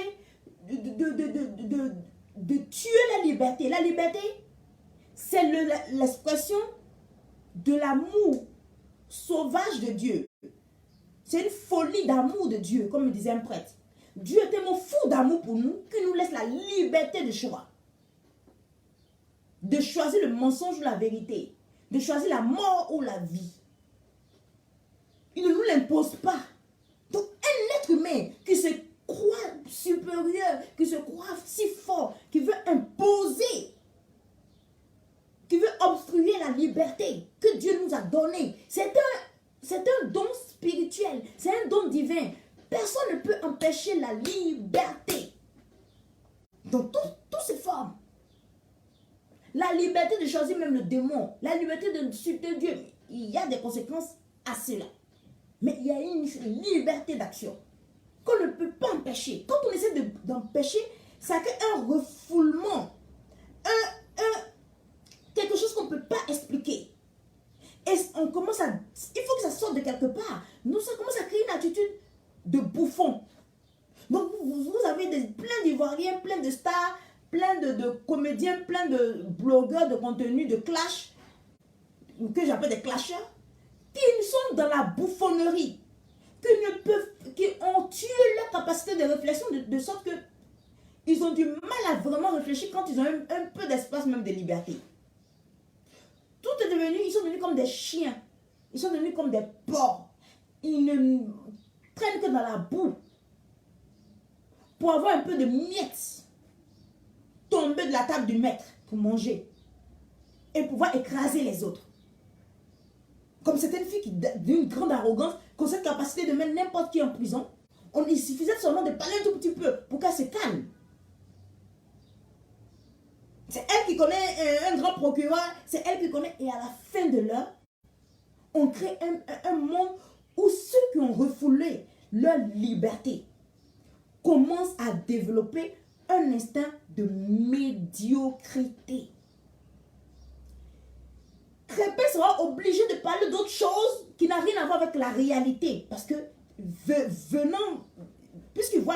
de tuer la liberté. La liberté, c'est l'expression de l'amour sauvage de Dieu. C'est une folie d'amour de Dieu, comme me disait un prêtre. Dieu est tellement fou d'amour pour nous qu'il nous laisse la liberté de choix. De choisir le mensonge ou la vérité. De choisir la mort ou la vie. Il ne nous l'impose pas. Donc un être humain qui se croit supérieur, qui se croit si fort, qui veut imposer, qui veut obstruer la liberté que Dieu nous a donnée. C'est un don spirituel, c'est un don divin. Personne ne peut empêcher la liberté. Dans toutes ses formes. La liberté de choisir même le démon, la liberté de insulter Dieu. Il y a des conséquences à cela. Mais il y a une liberté d'action qu'on ne peut pas empêcher. Quand on essaie d'empêcher, ça crée un refoulement. Quelque chose qu'on ne peut pas expliquer. Et on commence à... Il faut que ça sorte de quelque part. Nous, ça commence à créer une attitude de bouffon. Donc, vous avez plein d'Ivoiriens, plein de stars, plein de comédiens, plein de blogueurs de contenu, de clash, que j'appelle des clasheurs, qui sont dans la bouffonnerie, qui ont tué leur capacité de réflexion de sorte que ils ont du mal à vraiment réfléchir quand ils ont un peu d'espace même de liberté. Tout est devenu, ils sont devenus comme des chiens, ils sont devenus comme des porcs, ils ne traînent que dans la boue. pour avoir un peu de miettes, tomber de la table du maître pour manger et pouvoir écraser les autres. Comme certaines filles d'une grande arrogance, qui ont cette capacité de mettre n'importe qui en prison, il suffisait seulement de parler un tout petit peu pour qu'elle se calme. C'est elle qui connaît un grand procureur, c'est elle qui connaît. Et à la fin de l'heure, on crée un monde où ceux qui ont refoulé leur liberté commencent à développer un instinct de médiocrité. Crépin sera obligé de parler d'autre chose qui n'a rien à voir avec la réalité. Parce que venant, puisqu'il voit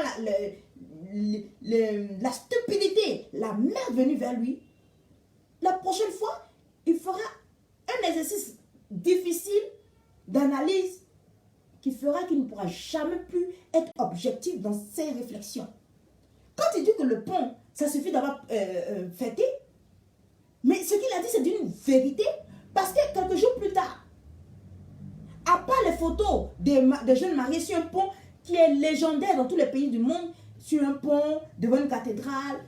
la stupidité, la merde venue vers lui, la prochaine fois, il fera un exercice difficile d'analyse qui fera qu'il ne pourra jamais plus être objectif dans ses réflexions. Quand il dit que le pont, ça suffit d'avoir fêté, mais ce qu'il a dit, c'est d'une vérité, parce que quelques jours plus tard, à part les photos des jeunes mariés sur un pont qui est légendaire dans tous les pays du monde, sur un pont, devant une cathédrale,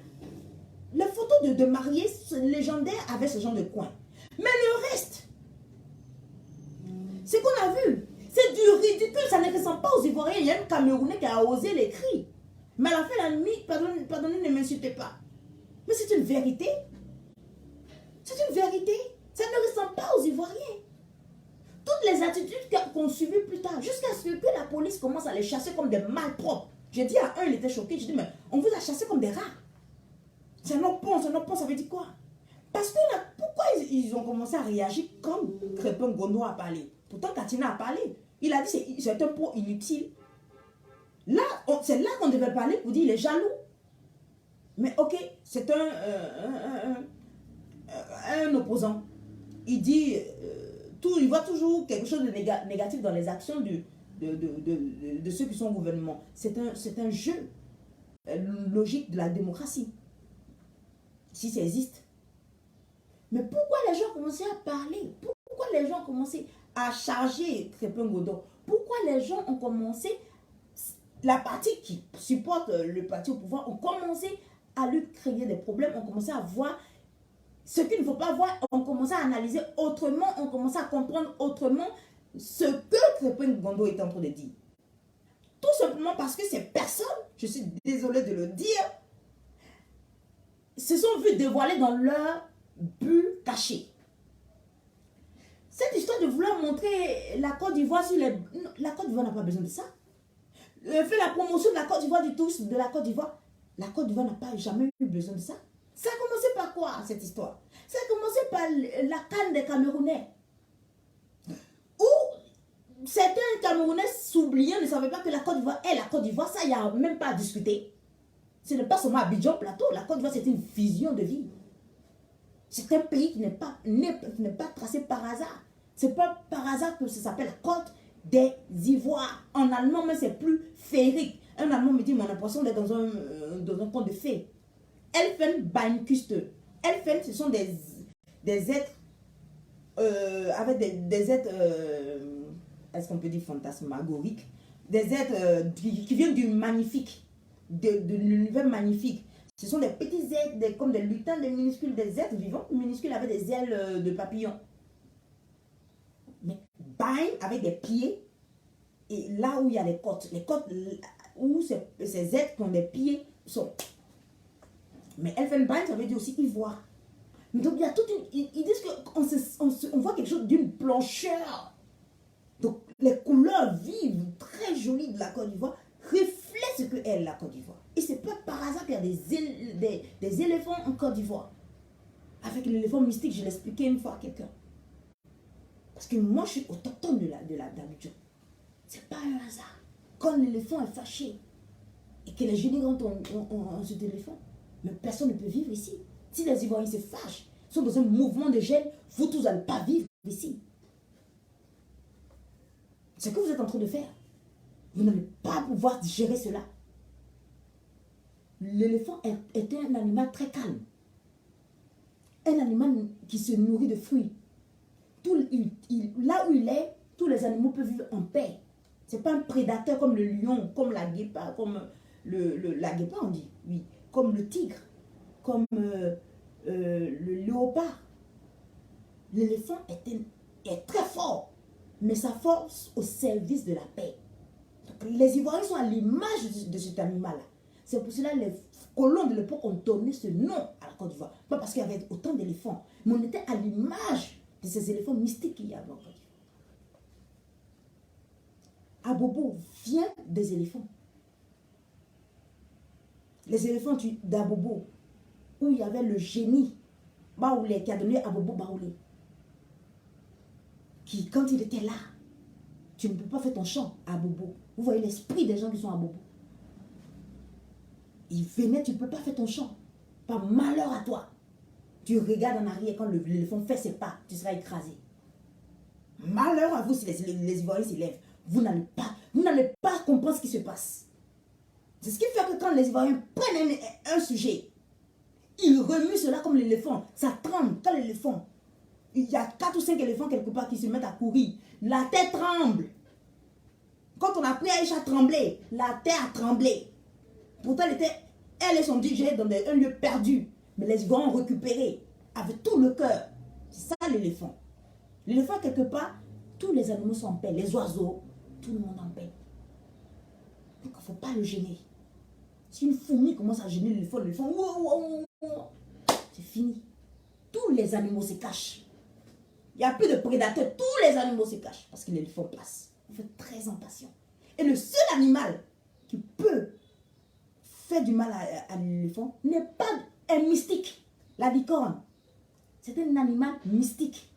les photos de mariés légendaires avaient ce genre de coin. Mais le reste, c'est qu'on a vu, c'est du ridicule, ça ne ressemble pas aux Ivoiriens. Il y a un Camerounais qui a osé les cris. Mais à la fin de la nuit, pardonnez, ne m'insultez pas. Mais c'est une vérité. C'est une vérité. Ça ne ressemble pas aux Ivoiriens. Toutes les attitudes qu'on suivit plus tard, jusqu'à ce que la police commence à les chasser comme des malpropres. J'ai dit à un, il était choqué, j'ai dit, mais on vous a chassé comme des rats. C'est un autre pont, ça veut dire quoi? Parce que là, pourquoi ils ont commencé à réagir comme Crépin Gondo a parlé? Pourtant, Katina a parlé. Il a dit c'est un pont inutile. Là, c'est là qu'on devait parler pour dire il est jaloux. Mais ok, c'est un opposant. Il dit, il voit toujours quelque chose de négatif dans les actions de ceux qui sont au gouvernement. C'est un jeu logique de la démocratie. Si ça existe. Mais pourquoi les gens commençaient à parler? Pourquoi les gens ont commencé à charger Crépin Gondo? Pourquoi les gens ont commencé, la partie qui supporte le parti au pouvoir, ont commencé à lui créer des problèmes, ont commencé à voir ce qu'il ne faut pas voir, ont commencé à analyser autrement, ont commencé à comprendre autrement ce que Crépin Gondo est en train de dire. Tout simplement parce que ces personnes, je suis désolée de le dire, se sont vues dévoiler dans leur but caché. Cette histoire de vouloir montrer la Côte d'Ivoire sur les... Non, la Côte d'Ivoire n'a pas besoin de ça. Fait la promotion de la Côte d'Ivoire, du tourisme de la Côte d'Ivoire. La Côte d'Ivoire n'a pas jamais eu besoin de ça. Ça a commencé par quoi, cette histoire? Ça a commencé par la canne des Camerounais. Où certains Camerounais s'oubliant ne savaient pas que la Côte d'Ivoire est la Côte d'Ivoire. Ça, il n'y a même pas à discuter. Ce n'est pas seulement Abidjan Plateau. La Côte d'Ivoire, c'est une vision de vie. C'est un pays qui n'est pas tracé par hasard. C'est pas par hasard que ça s'appelle la Côte des Ivoires. En allemand, mais c'est plus féerique. Un allemand me dit, mais on a l'impression d'être dans un conte de fées. Elfenbeinküste. Elfen, ce sont des êtres avec des êtres, est-ce qu'on peut dire fantasmagoriques, des êtres qui viennent du magnifique, de l'univers magnifique. Ce sont des petits êtres, comme des lutins, des minuscules, des êtres vivants, minuscules avec des ailes de papillon. Mais Bein avec des pieds, et là où il y a les côtes où ces êtres qui ont des pieds sont. Mais Elfenbein, ça veut dire aussi ivoire. Donc il y a toute une... Ils disent qu'on voit quelque chose d'une blancheur. Donc les couleurs vives, très jolies de la Côte d'Ivoire, reflètent ce que est la Côte d'Ivoire. Et c'est pas par hasard qu'il y a des éléphants en Côte d'Ivoire. Avec l'éléphant mystique, je l'expliquais une fois à quelqu'un. Parce que moi, je suis autochtone d'Abidjan. C'est pas un hasard. Quand l'éléphant est fâché et que les généraux ont cet éléphant, mais personne ne peut vivre ici. Si les Ivoiriens se fâchent, sont dans un mouvement de gêne, vous tous n'allez pas vivre ici. C'est ce que vous êtes en train de faire. Vous n'allez pas pouvoir gérer cela. L'éléphant est un animal très calme. Un animal qui se nourrit de fruits. Là où il est, tous les animaux peuvent vivre en paix. Ce n'est pas un prédateur comme le lion, comme la guépard, comme la guépard, on dit, oui, comme le tigre, comme le léopard. L'éléphant est très fort, mais sa force au service de la paix. Donc, les Ivoiriens sont à l'image de cet animal-là. C'est pour cela que les colons de l'époque ont donné ce nom à la Côte d'Ivoire. Pas parce qu'il y avait autant d'éléphants, mais on était à l'image de ces éléphants mystiques qu'il y avait en Côte d'Ivoire. Abobo vient des éléphants. Les éléphants d'Abobo, où il y avait le génie Baoulé, qui a donné Abobo Baoulé, qui, quand il était là, tu ne peux pas faire ton chant à Abobo. Vous voyez l'esprit des gens qui sont à Abobo. Il venait, tu ne peux pas faire ton chant. Pas malheur à toi. Tu regardes en arrière quand l'éléphant fait ses pas, tu seras écrasé. Malheur à vous si les Ivoiriens s'élèvent. Vous n'allez pas comprendre ce qui se passe. C'est ce qui fait que quand les Ivoiriens prennent un sujet, ils remuent cela comme l'éléphant. Ça tremble. Quand l'éléphant, il y a 4 ou 5 éléphants quelque part qui se mettent à courir, la terre tremble. Quand on a pris Aïcha à trembler, la terre a tremblé. Pourtant, elle et son DJ dans un lieu perdu. Mais les Ivoiriens ont récupéré avec tout le cœur. C'est ça l'éléphant. L'éléphant, quelque part, tous les animaux sont en paix. Les oiseaux, tout le monde en paix. Donc, il ne faut pas le gêner. Si une fourmi commence à gêner l'éléphant, c'est fini. Tous les animaux se cachent. Il n'y a plus de prédateurs. Tous les animaux se cachent parce que l'éléphant passe. Il faut être très impatient. Et le seul animal qui peut faire du mal à l'éléphant n'est pas un mystique. La licorne, c'est un animal mystique.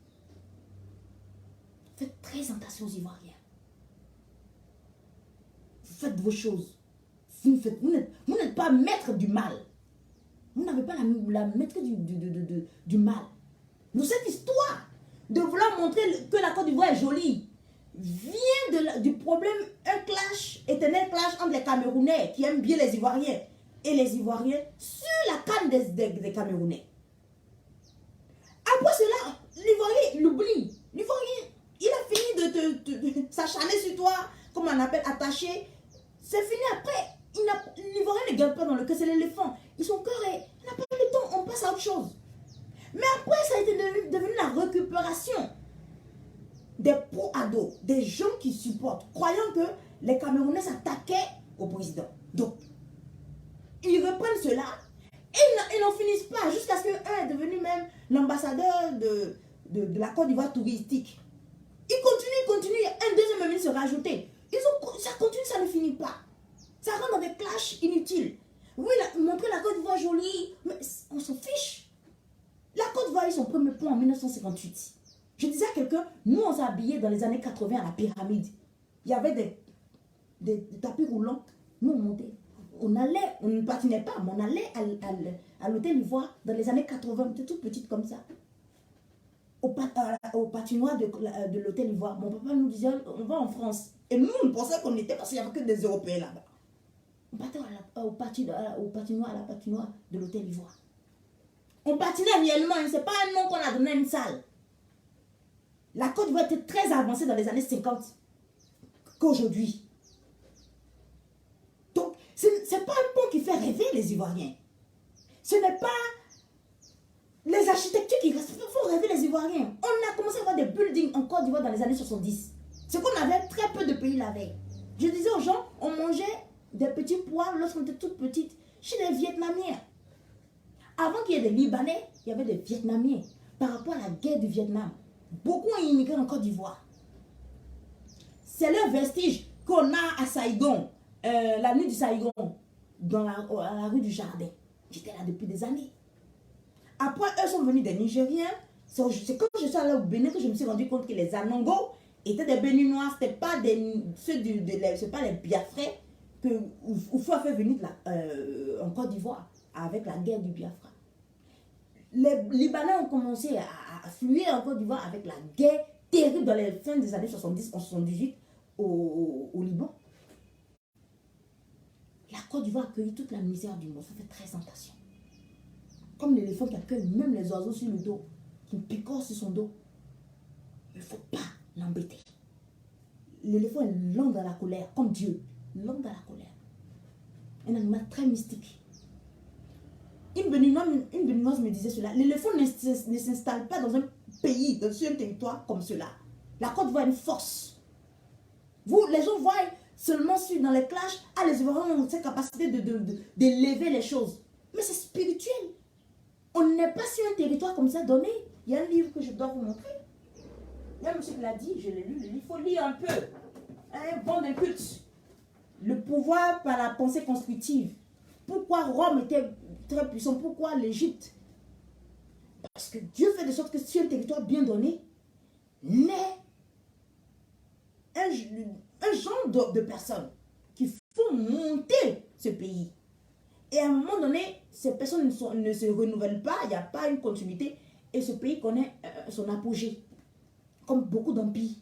Faites très attention aux Ivoiriens. Vous faites vos choses. Vous n'êtes pas maître du mal. Vous n'avez pas la maîtrise du mal. Donc cette histoire de vouloir montrer que la Côte d'Ivoire est jolie vient du problème, éternel clash entre les Camerounais qui aiment bien les Ivoiriens et les Ivoiriens sur la canne des Camerounais. Après cela, l'Ivoirien l'oublie. L'Ivoirien, il a fini de s'acharner sur toi, comme on appelle, attaché. C'est fini après. L'Ivoirien ne garde pas dans le cœur, c'est l'éléphant. Son cœur il n'a pas le temps, on passe à autre chose. Mais après, ça a été devenu la récupération des pro-ados, des gens qui supportent, croyant que les Camerounais s'attaquaient au président. Donc, ils reprennent cela et ils n'en finissent pas jusqu'à ce qu'un est devenu même l'ambassadeur de la Côte d'Ivoire touristique. Ils continuent, un deuxième ministre se rajouter. Ça continue, ça ne finit pas. Ça rentre dans des clashs inutiles. Oui, montrer la Côte d'Ivoire jolie, mais on s'en fiche. La Côte d'Ivoire a eu son premier pont en 1958. Je disais à quelqu'un, nous on s'est habillés dans les années 80 à la pyramide. Il y avait des tapis roulants. Nous on montait. On ne patinait pas, mais on allait à l'hôtel Ivoire dans les années 80. On était toute petite comme ça. Au patinoire de l'hôtel Ivoire. Mon papa nous disait, on va en France. Et nous, on pensait qu'on était parce qu'il n'y avait que des Européens là-bas. On partait au patinoire, à la patinoire de l'hôtel Ivoire. On patinait réellement, ce n'est pas un nom qu'on a donné à une salle. La Côte d'Ivoire était très avancée dans les années 50 qu'aujourd'hui. Donc, ce n'est pas un pont qui fait rêver les Ivoiriens. Ce n'est pas les architectures qui font rêver les Ivoiriens. On a commencé à avoir des buildings en Côte d'Ivoire dans les années 70. Ce qu'on avait, très peu de pays l'avaient. Je disais aux gens, on mangeait des petits pois lorsqu'on était toute petite chez les Vietnamiens. Avant qu'il y ait des Libanais, il y avait des Vietnamiens. Par rapport à la guerre du Vietnam, beaucoup ont immigré en Côte d'Ivoire. C'est leur vestige qu'on a à Saigon, l'avenue du Saigon, à la rue du Jardin. J'étais là depuis des années. Après, eux sont venus des Nigériens. C'est quand je suis allée au Bénin que je me suis rendu compte que les Anongo étaient des Béninois. Ce n'étaient pas pas les Biafrais que Oufou a fait venir en Côte d'Ivoire avec la guerre du Biafra. Les Libanais ont commencé à fuir en Côte d'Ivoire avec la guerre terrible dans les fins des années 70 en 78 au Liban. La Côte d'Ivoire a accueilli toute la misère du monde. Ça fait très attention. Comme l'éléphant qui accueille même les oiseaux sur le dos, qui picore sur son dos. Il ne faut pas l'embêter. L'éléphant est lent dans la colère, comme Dieu. Lent dans la colère. un animal très mystique. Une béninoise me disait cela. L'éléphant ne s'installe pas dans un pays, sur un territoire comme cela. La Côte d'Ivoire a une force. Vous, les gens voient seulement dans les clashs, les Ivoiriens ont cette capacité d'élever les choses. Mais c'est spirituel. On n'est pas sur un territoire comme ça donné. Il y a un livre que je dois vous montrer. Il y a un monsieur qui l'a dit, je l'ai lu, il faut lire un peu. Un bon inculte. Le pouvoir par la pensée constructive. Pourquoi Rome était très puissant? Pourquoi l'Égypte? Parce que Dieu fait de sorte que sur un territoire bien donné, naît un genre de personnes qui font monter ce pays. Et à un moment donné, ces personnes ne se renouvellent pas, il n'y a pas une continuité, et ce pays connaît son apogée, comme beaucoup d'empires.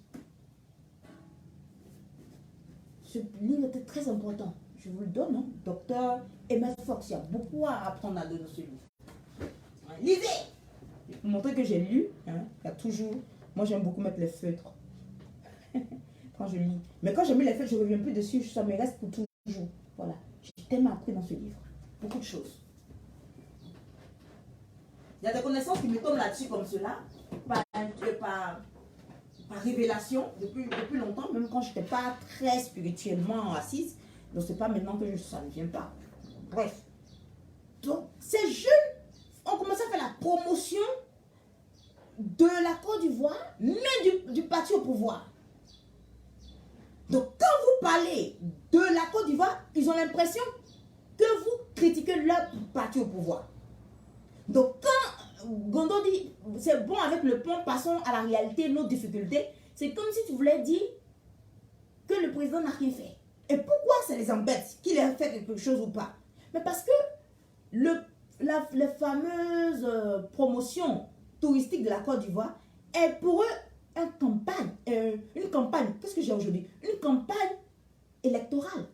Ce livre était très important. Je vous le donne, hein? Docteur Emmett Fox, il y a beaucoup à apprendre de ce livre. Lisez! Pour montrer que j'ai lu, hein, il y a toujours... Moi, j'aime beaucoup mettre les feutres. Quand je lis. Mais quand j'ai mis les feutres, je ne reviens plus dessus, ça me reste pour toujours. Voilà. J'ai tellement appris dans ce livre. Beaucoup de choses. Il y a des connaissances qui me tombent là-dessus comme cela, par révélation, depuis longtemps, même quand je n'étais pas très spirituellement assise. Donc, ce n'est pas maintenant que ça ne vient pas. Bref. Donc, ces jeunes ont commencé à faire la promotion de la Côte d'Ivoire, mais du parti au pouvoir. Donc, quand vous parlez de la Côte d'Ivoire, ils ont l'impression que vous critiquez leur parti au pouvoir. Donc, quand Gondo dit c'est bon avec le pont, passons à la réalité, nos difficultés, c'est comme si tu voulais dire que le président n'a rien fait. Et pourquoi ça les embête qu'il ait fait quelque chose ou pas? Mais parce que les fameuses promotions touristiques de la Côte d'Ivoire est pour eux une campagne, qu'est-ce que j'ai aujourd'hui? Une campagne électorale.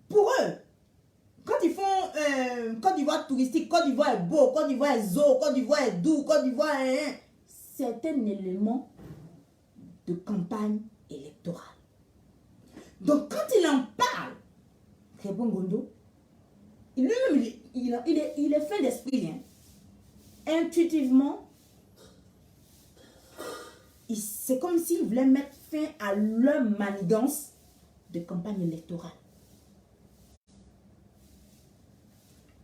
Pour eux, quand ils font Côte d'Ivoire touristique, Côte d'Ivoire est beau, Côte d'Ivoire est zo, Côte d'Ivoire est doux, Côte d'Ivoire est... C'est un élément de campagne électorale. Donc quand il en parle, Crépin Gondo, lui-même, il est fin d'esprit. Hein. Intuitivement, c'est comme s'il voulait mettre fin à leur manigance de campagne électorale.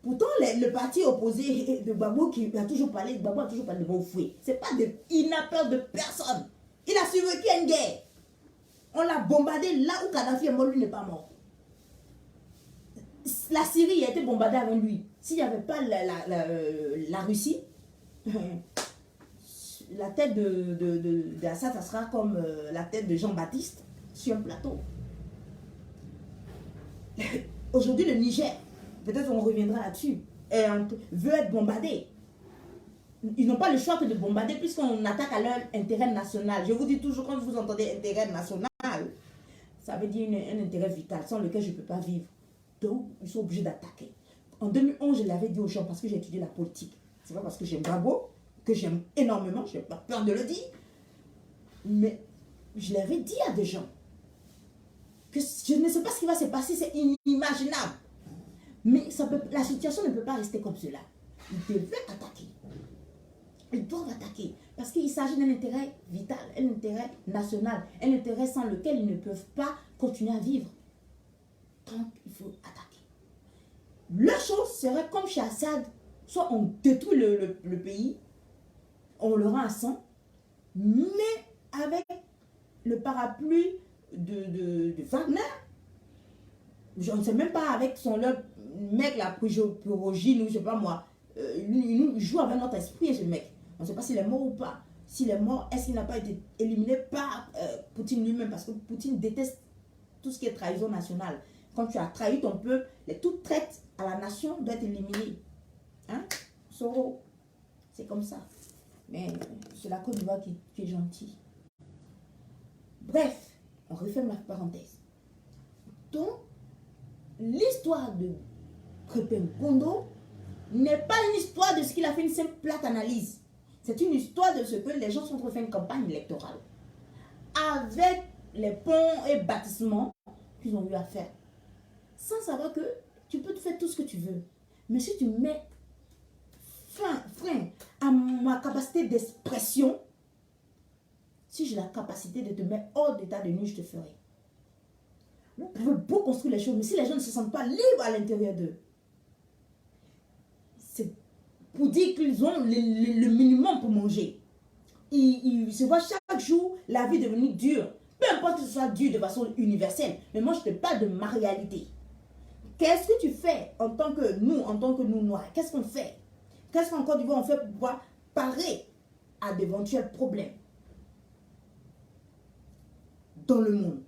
Pourtant, le parti opposé de Gbagbo qui a toujours parlé, Gbagbo a toujours parlé de Bofoué. Il n'a peur de personne. Il a survécu à une guerre. On l'a bombardé là où Kadhafi est mort, lui n'est pas mort. La Syrie a été bombardée avec lui. S'il n'y avait pas la Russie, la tête d'Assad, ça sera comme la tête de Jean-Baptiste sur un plateau. Aujourd'hui, le Niger, peut-être on reviendra là-dessus, veut être bombardé. Ils n'ont pas le choix que de bombarder puisqu'on attaque à leur intérêt national. Je vous dis toujours, quand vous entendez intérêt national, ça veut dire un intérêt vital sans lequel je ne peux pas vivre. Donc, ils sont obligés d'attaquer. En 2011, je l'avais dit aux gens parce que j'ai étudié la politique. C'est pas parce que j'aime Gbagbo, que j'aime énormément, je n'ai pas peur de le dire. Mais je l'avais dit à des gens que je ne sais pas ce qui va se passer, c'est inimaginable. Mais la situation ne peut pas rester comme cela. Ils devaient attaquer. Ils doivent attaquer. Parce qu'il s'agit d'un intérêt vital, un intérêt national, un intérêt sans lequel ils ne peuvent pas continuer à vivre. Donc, il faut attaquer. La chose serait comme chez Assad, soit on détruit le pays, on le rend à sang, mais avec le parapluie de Wagner, je ne sais même pas avec son mec, la Prigogine, ou je sais pas moi, il joue avec notre esprit, ce mec. On ne sait pas s'il est mort ou pas. S'il est mort, est-ce qu'il n'a pas été éliminé par Poutine lui-même? Parce que Poutine déteste tout ce qui est trahison nationale. Quand tu as trahi ton peuple, toute traite à la nation doit être éliminée. Hein? Soro, c'est comme ça. Mais c'est la Côte d'Ivoire qui est gentille. Bref, on referme la parenthèse. Donc, l'histoire de Crépin Gondo n'est pas une histoire de ce qu'il a fait une simple plate analyse. C'est une histoire de ce que les gens sont en train de faire une campagne électorale avec les ponts et bâtissements qu'ils ont eu à faire. Sans savoir que tu peux te faire tout ce que tu veux. Mais si tu mets frein à ma capacité d'expression, si j'ai la capacité de te mettre hors d'état de nuit, je te ferai. On peut beau construire les choses, mais si les gens ne se sentent pas libres à l'intérieur d'eux, c'est pour dire qu'ils ont le minimum pour manger. Ils se voient chaque jour la vie devenir dure. Peu importe que ce soit dur de façon universelle, mais moi je te parle de ma réalité. Qu'est-ce que tu fais en tant que nous noirs? Qu'est-ce qu'on fait? Qu'est-ce qu'en Côte d'Ivoire on fait pour pouvoir parer à d'éventuels problèmes dans le monde?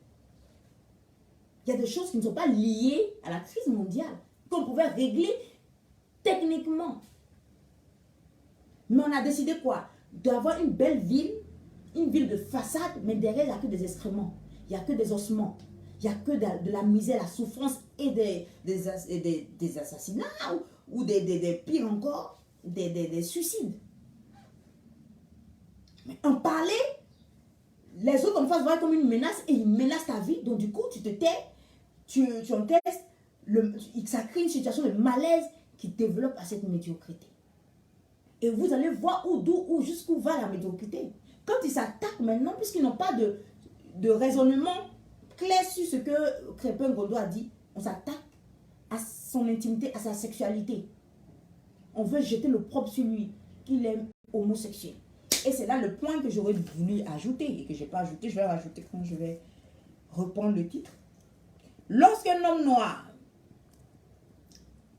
Il y a des choses qui ne sont pas liées à la crise mondiale, qu'on pouvait régler techniquement. Mais on a décidé quoi? D'avoir une belle ville, une ville de façade, mais derrière, il n'y a que des excréments, il n'y a que des ossements, il n'y a que de la misère, la souffrance et des assassinats ou des pires encore, des suicides. Mais en parler, les autres en face voient comme une menace et ils menacent ta vie. Donc du coup, tu te tais, tu encaisses, ça crée une situation de malaise qui développe à cette médiocrité. Et vous allez voir jusqu'où va la médiocrité. Quand ils s'attaquent maintenant, puisqu'ils n'ont pas de raisonnement clair sur ce que Crépin-Gondou a dit, on s'attaque à son intimité, à sa sexualité. On veut jeter le propre sur lui, qu'il est homosexuel. Et c'est là le point que j'aurais voulu ajouter et que je n'ai pas ajouté. Je vais rajouter quand je vais reprendre le titre. Lorsqu'un homme noir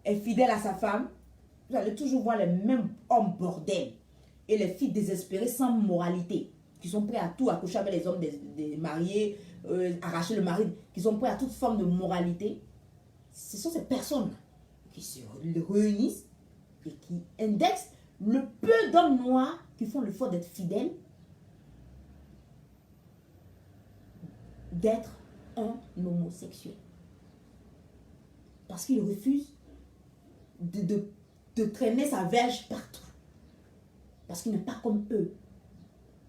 est fidèle à sa femme, vous allez toujours voir les mêmes hommes bordels et les filles désespérées sans moralité, qui sont prêts à tout, à coucher avec les hommes des mariés, arracher le mari, qui sont prêts à toute forme de moralité. Ce sont ces personnes qui se réunissent et qui indexent le peu d'hommes noirs qui font l'effort d'être fidèles, d'être un homosexuel. Parce qu'ils refusent de traîner sa verge partout. Parce qu'il n'est pas comme eux.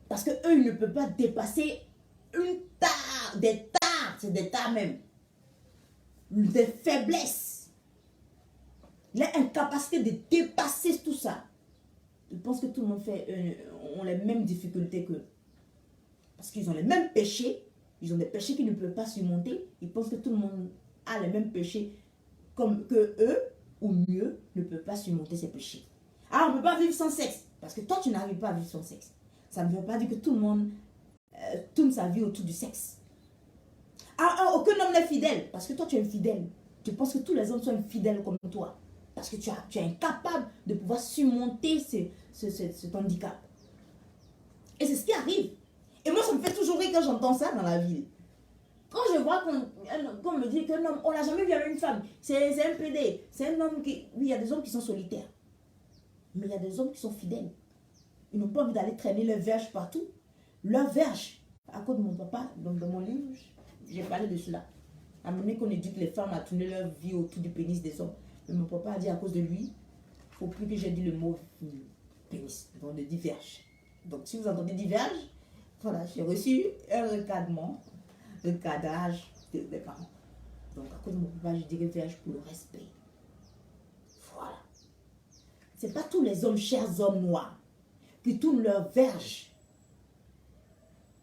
Parce qu'eux, ils ne peuvent pas dépasser une tare, des tares, c'est des tares même. Des faiblesses. Il a incapacité de dépasser tout ça. Je pense que tout le monde ont les mêmes difficultés qu'eux. Parce qu'ils ont les mêmes péchés. Ils ont des péchés qu'ils ne peuvent pas surmonter. Ils pensent que tout le monde a les mêmes péchés comme que eux, ou mieux, ne peut pas surmonter ces péchés. Ah, on ne peut pas vivre sans sexe. Parce que toi, tu n'arrives pas à vivre sans sexe. Ça ne veut pas dire que tout le monde tourne sa vie autour du sexe. Aucun homme n'est fidèle. Parce que toi, tu es infidèle. Tu penses que tous les hommes sont infidèles comme toi. Parce que tu es incapable de pouvoir surmonter cet handicap. Et c'est ce qui arrive. Et moi, ça me fait toujours rire quand j'entends ça dans la ville. Quand je vois qu'on me dit qu'un homme, on l'a jamais vu avec une femme, c'est un PD, c'est un homme qui... Oui, il y a des hommes qui sont solitaires. Mais il y a des hommes qui sont fidèles. Ils n'ont pas envie d'aller traîner leur verge partout. Leur verge, à cause de mon papa, dans mon livre, j'ai parlé de cela. À un moment donné qu'on éduque les femmes à tourner leur vie autour du pénis des hommes. Mais mon papa a dit à cause de lui, il ne faut plus que j'ai dit le mot pénis. Donc, on dit verge. Donc, si vous entendez dit verge, voilà, j'ai reçu un recadrement, un cadrage des parents. Donc, à cause de mon papa, je dirais verge pour le respect. Voilà. Ce n'est pas tous les hommes, chers hommes noirs, qui tournent leur verge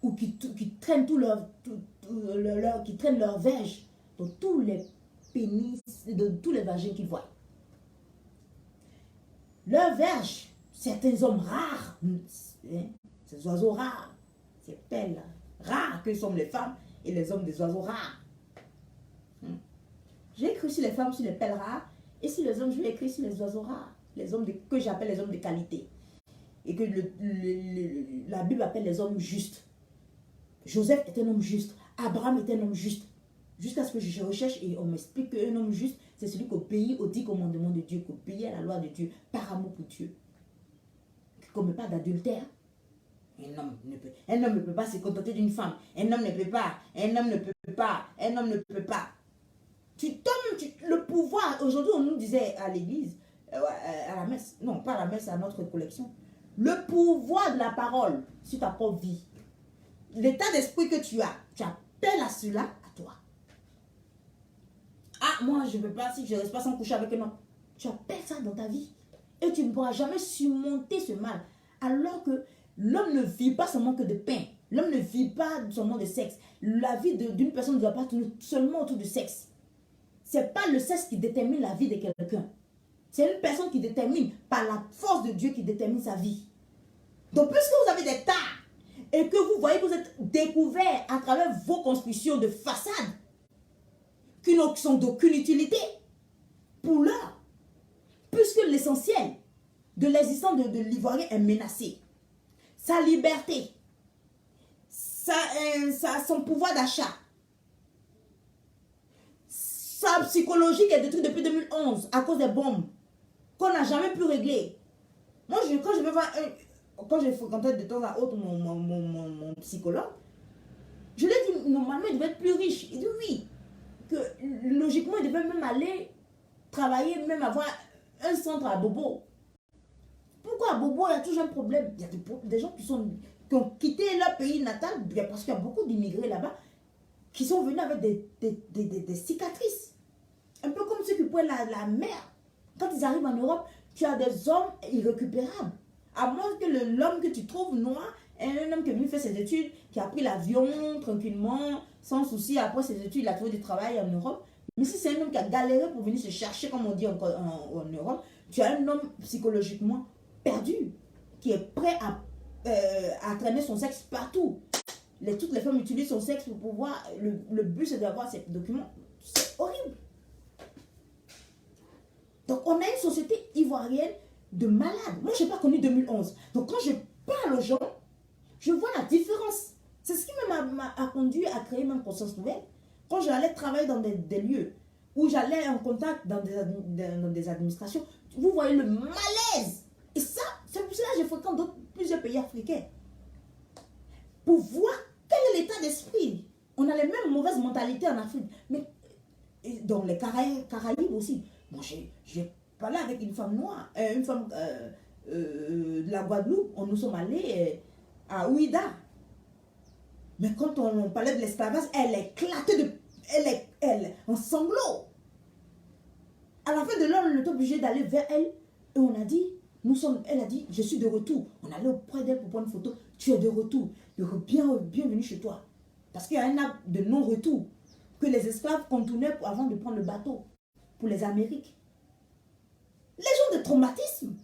ou qui traînent qui traînent leur verge dans tous les pénis, de tous les vagins qu'ils voient. Leur verge, certains hommes rares, ces oiseaux rares, ces pelles rares que sont les femmes et les hommes des oiseaux rares. J'ai écrit sur les femmes, sur les pelles rares, et sur les hommes, je vais écrire sur les oiseaux rares, les hommes que j'appelle les hommes de qualité, et que la Bible appelle les hommes justes. Joseph est un homme juste, Abraham est un homme juste. Jusqu'à ce que je recherche et on m'explique qu'un homme juste, c'est celui qui obéit aux 10 commandements de Dieu, qui obéit à la loi de Dieu, par amour pour Dieu. Qui ne commet pas d'adultère. Un homme ne peut pas se contenter d'une femme. Un homme ne peut pas. Un homme ne peut pas. Un homme ne peut pas. Tu tombes, le pouvoir. Aujourd'hui, on nous disait à l'église, à la messe, non, pas à la messe, à notre collection, le pouvoir de la parole sur ta propre vie. L'état d'esprit que tu as appelles à cela à toi. Ah, moi, je ne peux pas, si je ne reste pas sans coucher avec un homme. Tu appelles ça dans ta vie. Et tu ne pourras jamais surmonter ce mal. Alors que l'homme ne vit pas seulement que de pain. L'homme ne vit pas seulement de sexe. La vie d'une personne ne doit pas tourner seulement autour du sexe. Ce n'est pas le sexe qui détermine la vie de quelqu'un. C'est une personne qui détermine, par la force de Dieu, qui détermine sa vie. Donc, puisque vous avez des tares et que vous voyez que vous êtes découvert à travers vos constructions de façade qui ne sont d'aucune utilité pour l'heure, puisque l'essentiel de l'existence de l'Ivoirien est menacé, sa liberté, son pouvoir d'achat, sa psychologie qui est détruite depuis 2011 à cause des bombes qu'on n'a jamais pu régler. Moi, quand je vais voir quand j'ai fréquenté de temps à autre mon psychologue, je lui ai dit, normalement, il devait être plus riche. Il dit oui, que logiquement, il devait même aller travailler, même avoir un centre à Bobo. Pourquoi à Bobo, il y a toujours un problème? Il y a des gens qui ont quitté leur pays natal, parce qu'il y a beaucoup d'immigrés là-bas, qui sont venus avec des cicatrices. Un peu comme ceux qui prennent la mer. Quand ils arrivent en Europe, tu as des hommes irrécupérables. À moins que l'homme que tu trouves noir est un homme qui est venu faire ses études, qui a pris l'avion tranquillement, sans souci. Après ses études, il a trouvé du travail en Europe. Mais si c'est un homme qui a galéré pour venir se chercher, comme on dit en Europe, tu as un homme psychologiquement perdu, qui est prêt à traîner son sexe partout. Toutes les femmes utilisent son sexe pour pouvoir... Le but, c'est d'avoir ces documents. C'est horrible. Donc, on a une société ivoirienne de malades. Moi, je n'ai pas connu 2011. Donc, quand je parle aux gens, je vois la différence. C'est ce qui m'a conduit à créer même Conscience Nouvelle. Quand j'allais travailler dans des lieux où j'allais en contact dans des administrations, vous voyez le malaise. Et ça, c'est pour cela que je fréquente plusieurs pays africains. Pour voir quel est l'état d'esprit. On a les mêmes mauvaises mentalités en Afrique. Mais dans les Caraïbes aussi. Bon, j'ai parlé avec une femme noire, une femme de la Guadeloupe. Nous sommes allés à Ouida. Mais quand on parlait de l'esclavage, elle éclatait elle en sanglots. À la fin de l'heure, on était obligé d'aller vers elle. Et on a dit, elle a dit, je suis de retour. On allait auprès d'elle pour prendre une photo. Tu es de retour. Bienvenue chez toi. Parce qu'il y a un acte de non-retour que les esclaves contournaient avant de prendre le bateau pour les Amériques. Les gens de traumatisme.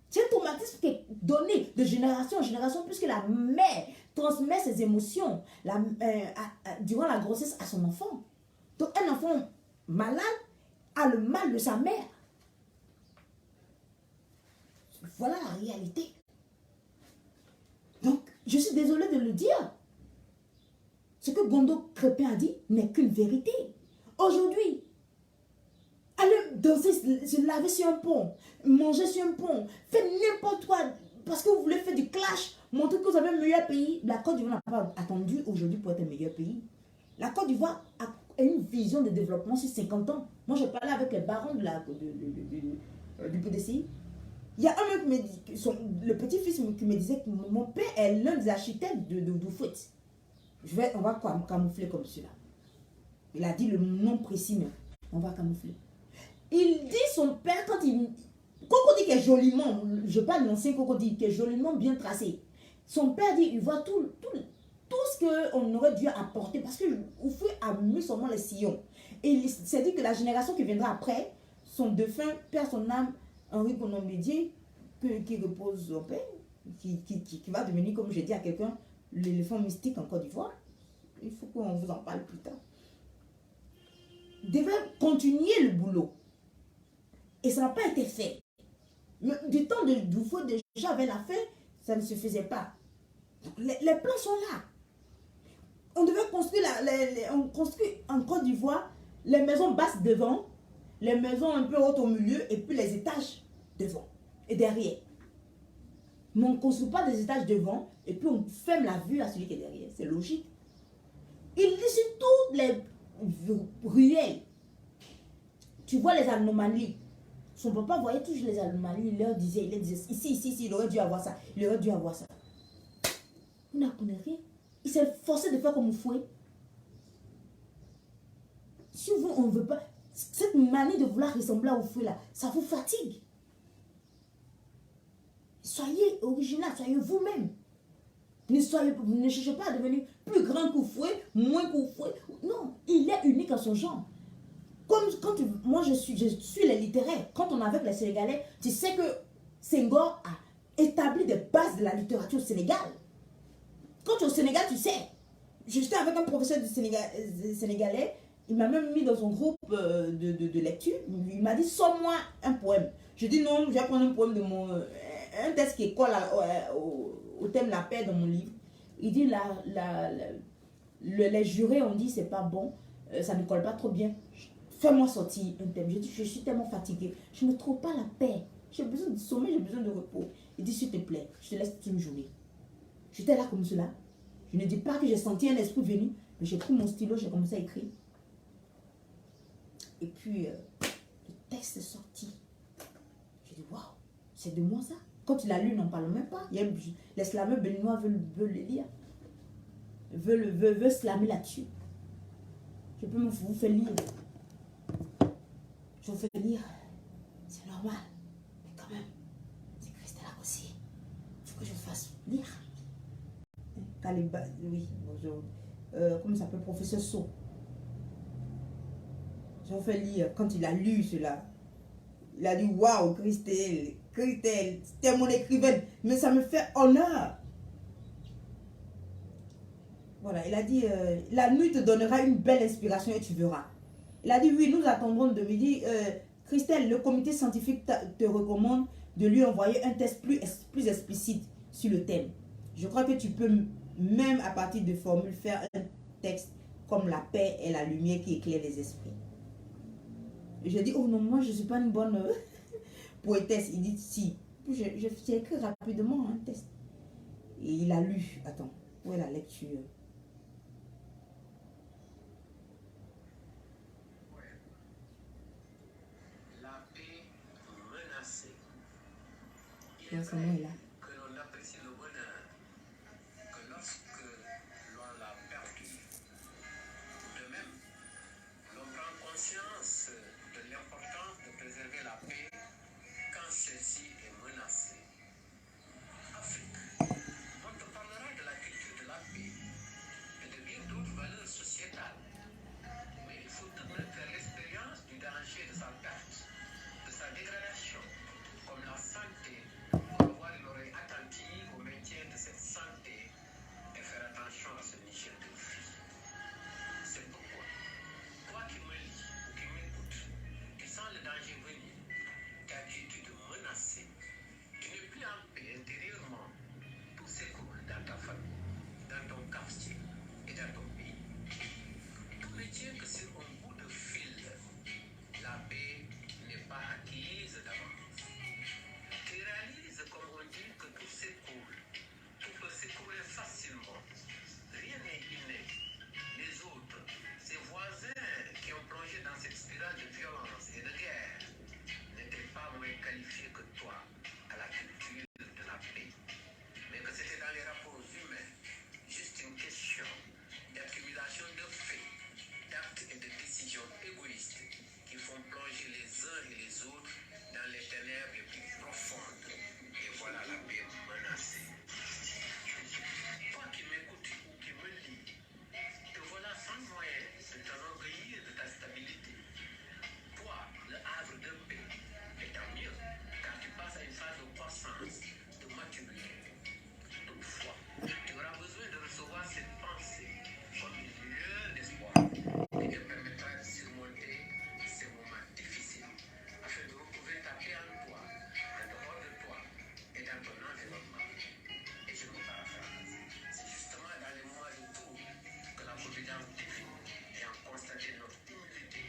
C'est un traumatisme qui est donné de génération en génération puisque la mère transmet ses émotions durant la grossesse à son enfant. Donc un enfant malade a le mal de sa mère. Voilà la réalité. Donc, je suis désolée de le dire. Ce que Gondo Crépin a dit n'est qu'une vérité. Aujourd'hui, allez danser, se laver sur un pont, manger sur un pont, faire n'importe quoi, parce que vous voulez faire du clash, montrer que vous avez un meilleur pays. La Côte d'Ivoire n'a pas attendu aujourd'hui pour être un meilleur pays. La Côte d'Ivoire a une vision de développement sur 50 ans. Moi, je parlais avec les barons du PDCI. Il y a un mec qui me dit, le petit-fils qui me disait que mon père est l'un des architectes de Doufout. On va camoufler comme cela. Il a dit le nom précis, mais on va camoufler. Il dit son père, quand il... Cocody qui est joliment, je parle de l'ancien Cocody, qui est joliment bien tracé. Son père dit, il voit tout ce qu'on aurait dû apporter, parce qu'au fur et à mesure seulement les sillons. Et il s'est dit que la génération qui viendra après, son défunt père, son âme, Henri Konombidier, qui repose en paix, qui va devenir, comme j'ai dit à quelqu'un, l'éléphant mystique en Côte d'Ivoire. Il faut qu'on vous en parle plus tard. Devait continuer le boulot. Et ça n'a pas été fait. Mais du temps de Doufout, déjà avec la fin, ça ne se faisait pas. Donc, les plans sont là. On devait construire, on construit en Côte d'Ivoire les maisons basses devant, les maisons un peu hautes au milieu, et puis les étages devant et derrière. Mais on ne construit pas des étages devant, et puis on ferme la vue à celui qui est derrière. C'est logique. Il dit sur toutes les ruelles, tu vois les anomalies. Son papa voyait toujours les anomalies, il leur disait, ici, il aurait dû avoir ça, il aurait dû avoir ça. Vous n'apprenez rien. il s'est forcé de faire comme Fouet. Si vous, on ne veut pas, cette manie de vouloir ressembler au Fouet là, ça vous fatigue. Soyez original, soyez vous-même. Ne cherchez pas à devenir plus grand qu'au Fouet, moins qu'au Fouet. Non, il est unique à son genre. Comme quand moi je suis les littéraires. Quand on est avec les Sénégalais, tu sais que Senghor a établi des bases de la littérature au Sénégal. Quand tu es au Sénégal, tu sais. J'étais avec un professeur du sénégalais, il m'a même mis dans son groupe de lecture. Il m'a dit, sors-moi un poème. Je dis non, je vais prendre un poème de mon... un texte qui colle au thème la paix dans mon livre. Il dit, les jurés ont dit, c'est pas bon, ça ne colle pas trop bien. Fais-moi sortir un thème. Je dis, je suis tellement fatiguée. Je ne trouve pas la paix. J'ai besoin de sommeil, j'ai besoin de repos. Il dit, s'il te plaît, je te laisse une journée. J'étais là comme cela. Je ne dis pas que j'ai senti un esprit venu, mais j'ai pris mon stylo, j'ai commencé à écrire. Et puis, le texte est sorti. J'ai dit, waouh, c'est de moi ça. Quand il a lu, n'en parle même pas. Les slameurs béninois veulent le lire. Veulent slammer là-dessus. Je peux vous faire lire. Je vous fais lire. C'est normal. Mais quand même, c'est Christella aussi. Il faut que je fasse lire. Oui, bonjour. Comment ça s'appelle, professeur So. Je vous fais lire. Quand il a lu cela, il a dit waouh, Christelle, c'était mon écrivaine. Mais ça me fait honneur. Voilà, il a dit la nuit te donnera une belle inspiration et tu verras. Il a dit oui, nous attendrons de midi. Christelle, le comité scientifique te recommande de lui envoyer un test plus explicite sur le thème. Je crois que tu peux même à partir de formules faire un texte comme la paix et la lumière qui éclaire les esprits. Je dis oh non, moi je ne suis pas une bonne poétesse. Il dit si. J'ai écrit rapidement un texte. Et il a lu. Attends, où est la lecture? La paix menacée. Il est vrai que l'on apprécie le bonheur que lorsque l'on l'a perdu. De même, l'on prend conscience de l'importance de préserver la paix quand celle-ci est menacée. Afrique, on te parlera de la culture de la paix et de bien d'autres valeurs sociétales. Mais il faut tout de même faire l'expérience du danger de sa perte, de sa dégradation, comme la santé, pour avoir l'oreille attentive au maintien de cette santé et faire attention à ce niche de vie. C'est pourquoi, toi qui me lis ou qui m'écoutes, tu sens le danger venir, ta quiétude menacée, tu n'es plus en paix intérieurement, tout s'écoule dans ta famille, dans ton quartier et dans ton pays. Tout ne tient que sur un bout de fil. La paix n'est pas acquise d'avance. Tu réalises, comme on dit, que tout s'écoule. Tout peut s'écouler facilement. Rien n'est inné. Les autres, ces voisins qui ont plongé dans cette spirale de violence et de guerre, n'étaient pas moins qualifiés que toi à la culture de la paix. Mais que c'était dans les rapports humains, juste une question d'accumulation de faits, d'actes et de décisions égoïstes qui font plonger les uns et les autres dans les ténèbres les plus profondes. Et voilà la paix menacée. Toi qui m'écoutes ou qui me lis, te voilà sans moyen de t'enorgueillir de ta stabilité. Toi, le havre de paix, et tant mieux, car tu passes à une phase de croissance, de maturité. Toutefois, tu auras besoin de recevoir cette pensée comme une lueur d'espoir qui te permettra de surmonter ces moments difficiles afin de retrouver ta paix en toi, en dehors de toi et dans ton environnement. Et je me paraphrase. C'est justement dans les moments de trouble que la providence divine, ayant constaté notre humilité,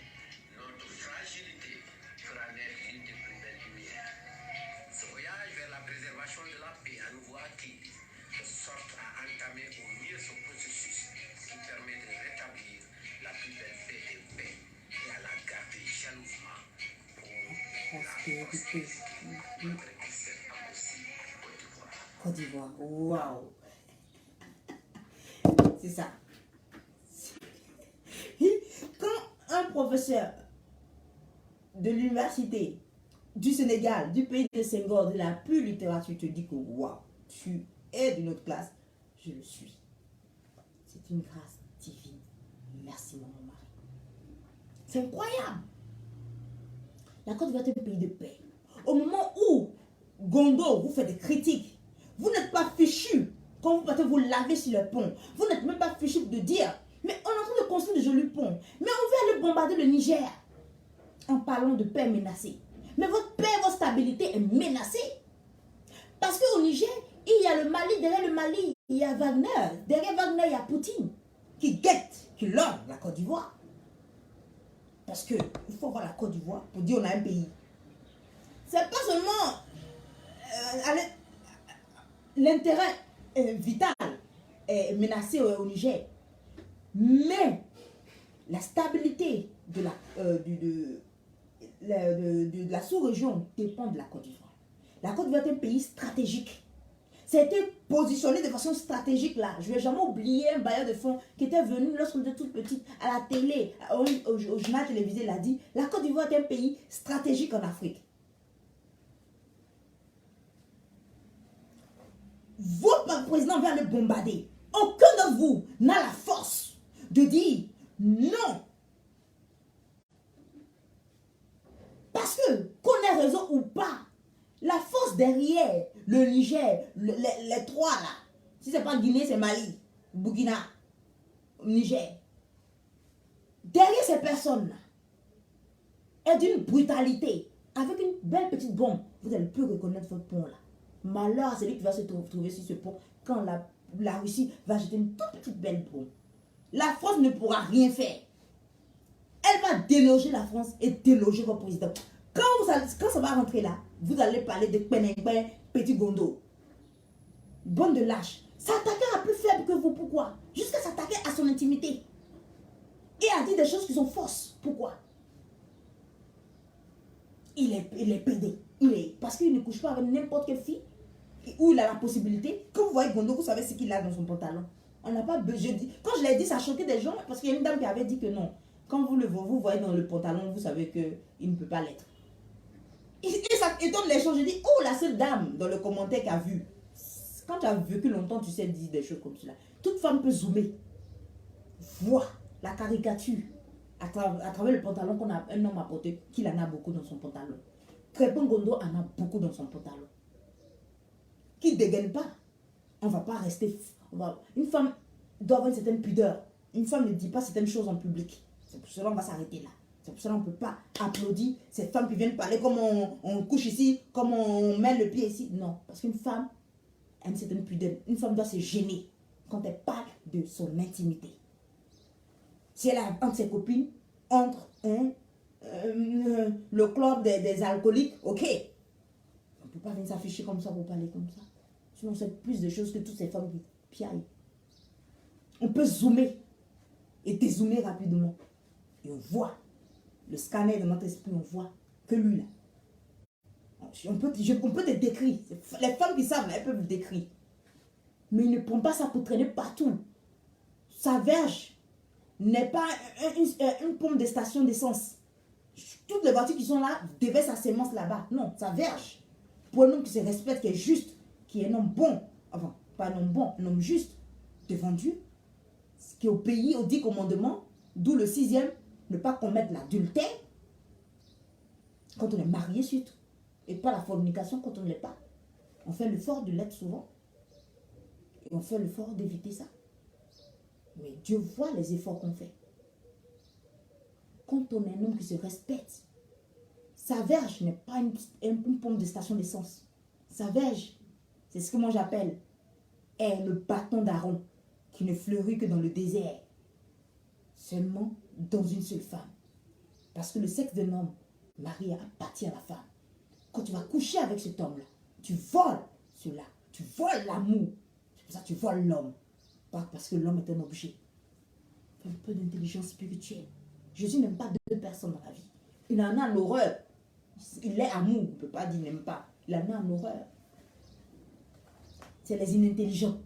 notre fragilité, fera naître l'une des plus belles lumières. Ce voyage vers la préservation de la paix à nouveau acquis, de sorte à entamer au mieux ce processus qui permet de rétablir la plus belle paix des paix et à la garder jalousement pour Prospérité. notre excès impossible Côte d'Ivoire. Côte d'Ivoire. Waouh. C'est ça. Quand un professeur de l'université du Sénégal, du pays de Senghor, de la pure littérature, te dit que waouh, tu es d'une autre classe, je le suis. C'est une grâce divine. Merci, mon mari. C'est incroyable. La Côte d'Ivoire est un pays de paix. Au moment où Gondo vous fait des critiques, vous n'êtes pas fichu quand vous partez vous laver sur le pont. Vous n'êtes même pas fichu de dire, mais on est en train de construire de jolis ponts. Mais on veut aller bombarder le Niger en parlant de paix menacée. Mais votre paix, votre stabilité est menacée. Parce qu'au Niger, il y a le Mali, derrière le Mali, il y a Wagner. Derrière Wagner, il y a Poutine qui guette, qui lorgne la Côte d'Ivoire. Parce qu'il faut voir la Côte d'Ivoire pour dire on a un pays. C'est pas seulement l'intérêt vital est menacé au Niger, mais la stabilité de la sous-région dépend de la Côte d'Ivoire. La Côte d'Ivoire est un pays stratégique. Ça a été positionné de façon stratégique là. Je ne vais jamais oublier un bailleur de fonds qui était venu lorsqu'on était toute petite à la télé, au journal télévisé, il a dit la Côte d'Ivoire est un pays stratégique en Afrique. Votre président va le bombarder. Aucun de vous n'a la force de dire non. Parce que, qu'on ait raison ou pas, la force derrière le Niger, les trois là, si ce n'est pas Guinée, c'est Mali, Burkina, Niger. Derrière ces personnes-là, est d'une brutalité. Avec une belle petite bombe, vous allez plus reconnaître votre pont là. Malheur à celui qui va se trouver sur ce pont quand la Russie va jeter une toute petite belle bombe. La France ne pourra rien faire. Elle va déloger la France et déloger votre président. Quand ça va rentrer là, vous allez parler de Penengben, Petit Gondo. Bande de lâches. S'attaquer à plus faible que vous, pourquoi? Jusqu'à s'attaquer à son intimité. Et à dire des choses qui sont fausses. Pourquoi? Il est pédé. Parce qu'il ne couche pas avec n'importe quelle fille. Où il a la possibilité. Quand vous voyez Gondo, vous savez ce qu'il a dans son pantalon. On n'a pas besoin. Quand je l'ai dit, ça choquait des gens. Parce qu'il y a une dame qui avait dit que non. Quand vous voyez dans le pantalon, vous savez qu'il ne peut pas l'être. Et ça étonne les gens. Je dis, oh, la seule dame dans le commentaire qui a vu. Quand tu as vécu longtemps, tu sais dire des choses comme cela. Toute femme peut zoomer. Voir la caricature à travers le pantalon qu'un homme a porté, qu'il en a beaucoup dans son pantalon. Crépin Gondo en a beaucoup dans son pantalon. Qui ne dégaine pas. On ne va pas rester. Une femme doit avoir une certaine pudeur. Une femme ne dit pas certaines choses en public. C'est pour cela qu'on va s'arrêter là. C'est pour cela qu'on ne peut pas applaudir ces femmes qui viennent parler comme on couche ici, comme on met le pied ici. Non, parce qu'une femme a une certaine pudeur. Une femme doit se gêner quand elle parle de son intimité. Si elle a entre ses copines, entre le club des alcooliques, ok. On ne peut pas venir s'afficher comme ça pour parler comme ça. Sinon, c'est plus de choses que toutes ces femmes qui piaillent. On peut zoomer et dézoomer rapidement. Et on voit le scanner de notre esprit, on voit que lui là. On peut te décrire. Les femmes qui savent, elles peuvent le décrire. Mais il ne prend pas ça pour traîner partout. Sa verge n'est pas une pompe de station d'essence. Toutes les voitures qui sont là déversent sa sémence là-bas. Non, sa verge. Pour un homme qui se respecte, qui est juste, qui est un homme bon, enfin, pas un homme bon, un homme juste, devant Dieu, qui est au pays, aux 10 commandements, d'où le 6e, ne pas commettre l'adultère, quand on est marié surtout, et pas la fornication quand on ne l'est pas. On fait l'effort de l'être souvent, et on fait l'effort d'éviter ça. Mais Dieu voit les efforts qu'on fait. Quand on est un homme qui se respecte, sa verge n'est pas une pompe de station d'essence. Sa verge, c'est ce que moi j'appelle, est le bâton d'Aaron qui ne fleurit que dans le désert. Seulement dans une seule femme. Parce que le sexe d'un homme, Marie appartient à la femme. Quand tu vas coucher avec cet homme-là, tu voles cela. Tu voles l'amour. C'est pour ça que tu voles l'homme. Pas parce que l'homme est un objet. Un peu d'intelligence spirituelle. Jésus n'aime pas deux personnes dans la vie. Il en a l'horreur. Il est amour. On ne peut pas dire il n'aime pas. Il en a en horreur. C'est les inintelligents.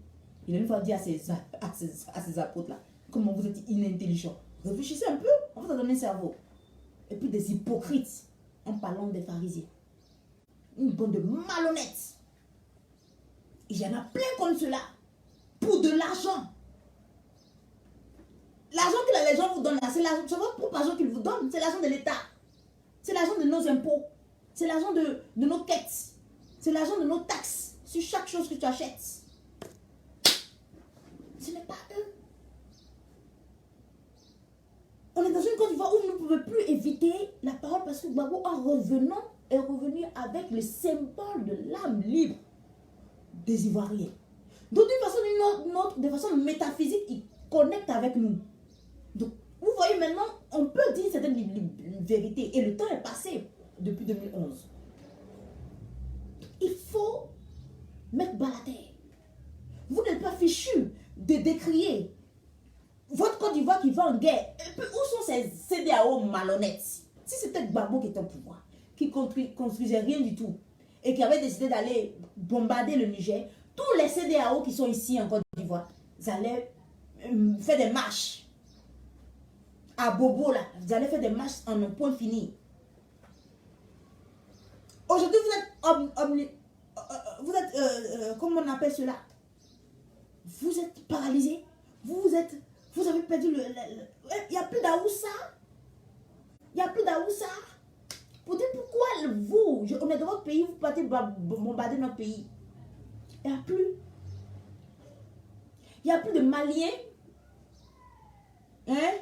Il a une fois dit à ses apôtres là, comment vous êtes inintelligents. Réfléchissez un peu, on vous a donné un cerveau. Et puis des hypocrites, en parlant des pharisiens. Une bande de malhonnêtes. Il y en a plein comme cela. Pour de l'argent. L'argent que les gens vous donnent là, c'est votre propre argent qu'ils vous donnent. C'est l'argent de l'État. C'est l'argent de nos impôts. C'est l'argent de nos quêtes. C'est l'argent de nos taxes. Sur chaque chose que tu achètes. Ce n'est pas eux. On est dans une Côte d'Ivoire où vous ne pouvez plus éviter la parole parce que Gbagbo, en revenant, est revenu avec le symbole de l'âme libre des Ivoiriens. Donc d'une façon ou d'une autre, de façon métaphysique, il connecte avec nous. Donc vous voyez maintenant, on peut dire certaines vérités et le temps est passé depuis 2011. Il faut mettre bas la terre. Vous n'êtes pas fichu de décrier votre Côte d'Ivoire qui va en guerre. Et puis, où sont ces CEDEAO malhonnêtes? Si c'était Gbagbo qui était au pouvoir, qui construisait rien du tout, et qui avait décidé d'aller bombarder le Niger, tous les CEDEAO qui sont ici en Côte d'Ivoire, ils allaient faire des marches. À Bobo, là, vous allez faire des marches en un point fini. Aujourd'hui, vous êtes comment on appelle cela? Vous êtes paralysé. Vous avez perdu il n'y a plus d'Aoussa. Il n'y a plus d'Aoussa. Pour dire pourquoi on est dans votre pays, vous partez bombarder notre pays. Il n'y a plus. Il n'y a plus de Maliens. Hein?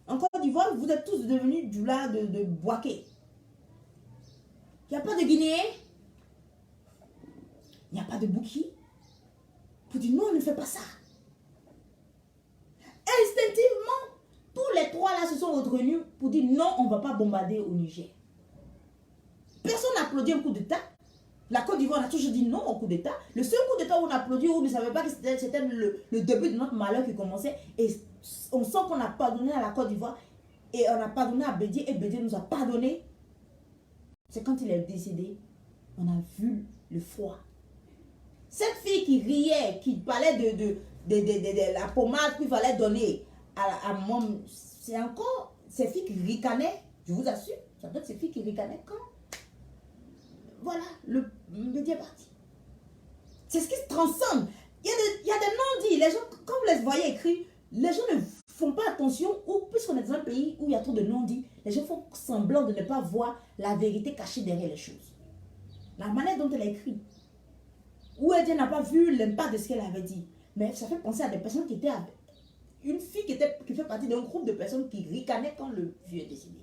En Côte d'Ivoire, vous êtes tous devenus du lard de Boaké. Il n'y a pas de Guinéens. Il n'y a pas de Bouki. Pour dire non, on ne fait pas ça. Instinctivement, tous les trois là se sont retenus pour dire non, on ne va pas bombarder au Niger. Personne n'a applaudi un coup d'État. La Côte d'Ivoire a toujours dit non au coup d'État. Le seul coup d'État où on a applaudi, où on ne savait pas que c'était le début de notre malheur qui commençait. Et on sent qu'on a pardonné à la Côte d'Ivoire. Et on a pardonné à Bédié. Et Bédié nous a pardonné. C'est quand il est décédé, on a vu le froid. Cette fille qui riait, qui parlait de la pommade qu'il fallait donner à mon... C'est encore ces filles qui ricanaient, je vous assure. Ça doit être ces filles qui ricanaient quand... Voilà, le média est parti. C'est ce qui se transcende. Il y a des non-dits. Les gens, quand vous les voyez écrits, les gens ne font pas attention, ou puisqu'on est dans un pays où il y a trop de non-dits, les gens font semblant de ne pas voir la vérité cachée derrière les choses. La manière dont elle a écrit. Ou elle n'a pas vu l'impact de ce qu'elle avait dit. Mais ça fait penser à des personnes qui étaient avec. Une fille qui fait partie d'un groupe de personnes qui ricanaient quand le vieux est décédé.